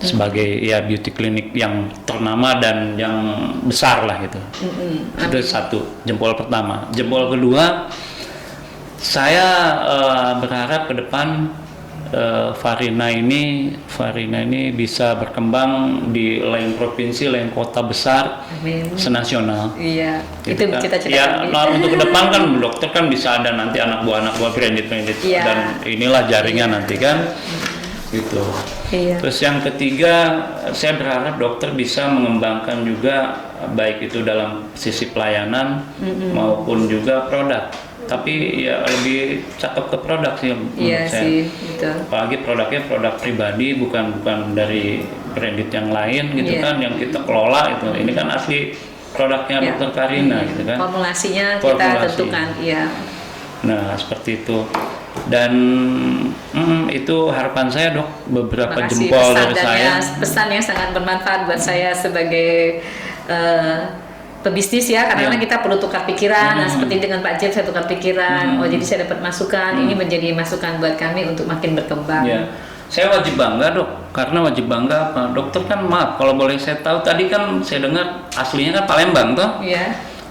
sebagai ya beauty clinic yang ternama dan yang besar lah gitu. Itu satu, jempol pertama. Jempol kedua, saya berharap ke depan Farina ini bisa berkembang di lain provinsi, lain kota besar, senasional. Iya, gitu itu kan. cita-cita ya, kami. nah, untuk ke depan kan dokter kan bisa ada nanti anak buah branded dan inilah jaringan nanti kan, gitu. Terus yang ketiga, saya berharap dokter bisa mengembangkan juga baik itu dalam sisi pelayanan maupun juga produk. Tapi ya lebih cakep ke produk sih menurut saya. Sih, betul. Apalagi produknya produk pribadi, bukan dari branded yang lain gitu kan, yang kita kelola itu. Ini kan asli produknya Dr. Farina gitu kan. Formulasinya kita tentukan, iya. Nah, seperti itu. Dan itu harapan saya Dok, beberapa jempol dari saya. Pesan yang sangat bermanfaat buat saya sebagai pebisnis ya, karena kita perlu tukar pikiran. Nah, seperti dengan Pak Jeff saya tukar pikiran. Jadi saya dapat masukan. Ini menjadi masukan buat kami untuk makin berkembang. Saya wajib bangga Dok, karena wajib bangga apa? Dokter kan maaf kalau boleh saya tahu, tadi kan saya dengar aslinya kan Palembang toh.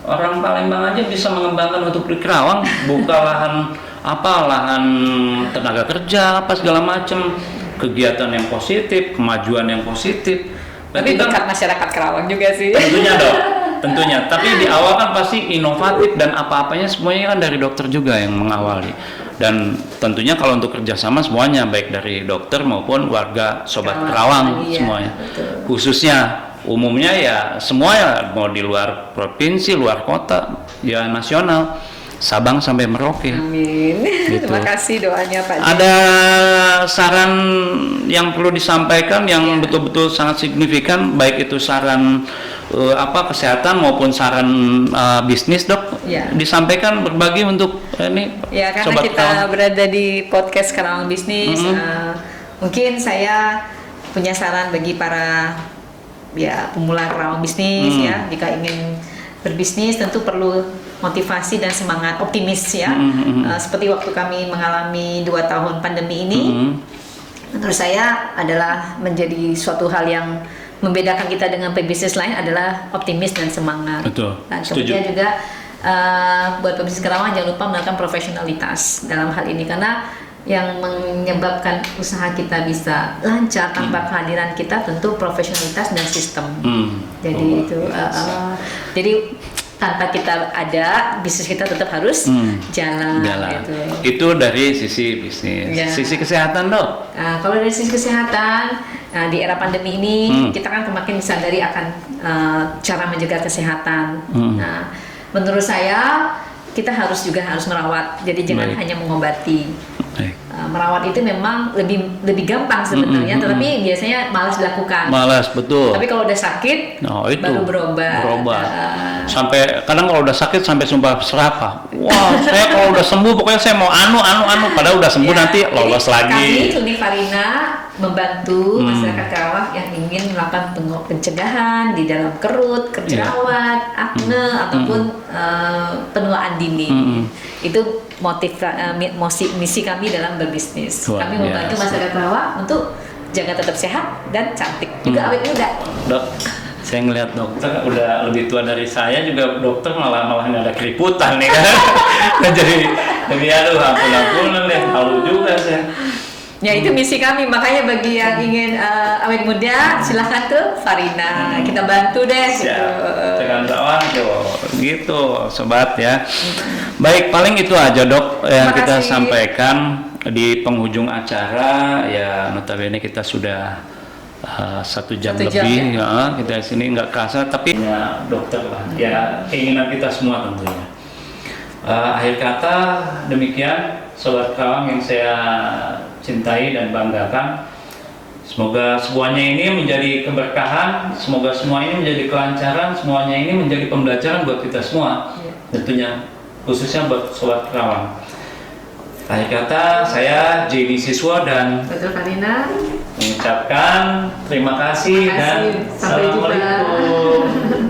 Orang Palembang aja bisa mengembangkan untuk di Kerawang, buka lahan tenaga kerja apa segala macam, kegiatan yang positif, kemajuan yang positif. Tapi berkat masyarakat Kerawang juga sih. Tentunya Dok. Tentunya, tapi di awal kan pasti inovatif dan apa-apanya semuanya kan dari dokter juga yang mengawali. Dan tentunya kalau untuk kerjasama semuanya baik dari dokter maupun warga Sobat Kerawang semuanya. Betul. Khususnya umumnya ya semuanya mau di luar provinsi, luar kota, ya nasional. Sabang sampai Merauke. Amin. Gitu. Terima kasih doanya Pak. Ada saran yang perlu disampaikan yang betul-betul sangat signifikan, baik itu saran kesehatan maupun saran bisnis Dok, disampaikan berbagi untuk ini. Ya, karena Sobat kita Kerawang berada di podcast Kerawang Bisnis, mungkin saya punya saran bagi para pemula Kerawang Bisnis jika ingin berbisnis tentu perlu motivasi dan semangat optimis seperti waktu kami mengalami 2 tahun pandemi ini, menurut saya adalah menjadi suatu hal yang membedakan kita dengan pebisnis lain adalah optimis dan semangat. Betul. Dan kemudian juga buat pebisnis Kerawang jangan lupa melakukan profesionalitas dalam hal ini, karena yang menyebabkan usaha kita bisa lancar tanpa kehadiran kita tentu profesionalitas dan sistem. Jadi jadi tanpa kita ada, bisnis kita tetap harus jalan. Itu dari sisi bisnis. Sisi kesehatan Dok. Kalau dari sisi kesehatan, di era pandemi ini kita kan semakin disadari akan cara menjaga kesehatan. Nah, menurut saya kita harus merawat. Jadi jangan hanya mengobati. Merawat itu memang lebih gampang sebenarnya, tetapi biasanya malas dilakukan. Malas, betul. Tapi kalau udah sakit, baru berobat. Sampai kadang kalau udah sakit sampai sumpah serapah. Wah, saya kalau udah sembuh pokoknya saya mau anu. Padahal udah sembuh nanti lolos lagi. Kami Klinik Farina membantu masyarakat Kerawang yang ingin melakukan pencegahan di dalam kerut, jerawat, akne ataupun penuaan dini. Itu misi kami dalam berbisnis. Kami membantu masyarakat Kerawang untuk jaga tetap sehat dan cantik, juga awet muda. Dok, saya ngelihat dokter udah lebih tua dari saya, juga dokter malah nggak ada keriputan nih kan. Jadi ampun deh, malu juga saya. Ya itu misi kami, makanya bagi yang ingin awet muda silahkan ke Farina, kita bantu deh. Tekan kawan gitu sobat ya. Baik, paling itu aja Dok yang kita sampaikan di penghujung acara. Ya notabene kita sudah 1 jam 1 jam, lebih ya. Kita di sini nggak kerasa, tapi ya dokter lah, ya keinginan kita semua tentunya. Akhir kata demikian, Sobat Kerawang yang saya cintai dan banggakan. Semoga semuanya ini menjadi keberkahan, semoga semua ini menjadi kelancaran, semuanya ini menjadi pembelajaran buat kita semua, tentunya khususnya buat Sobat Kerawang. Akhir kata, saya Jenny Siswa dan Betul Karina mengucapkan terima kasih dan sampai jumpa. assalamualaikum.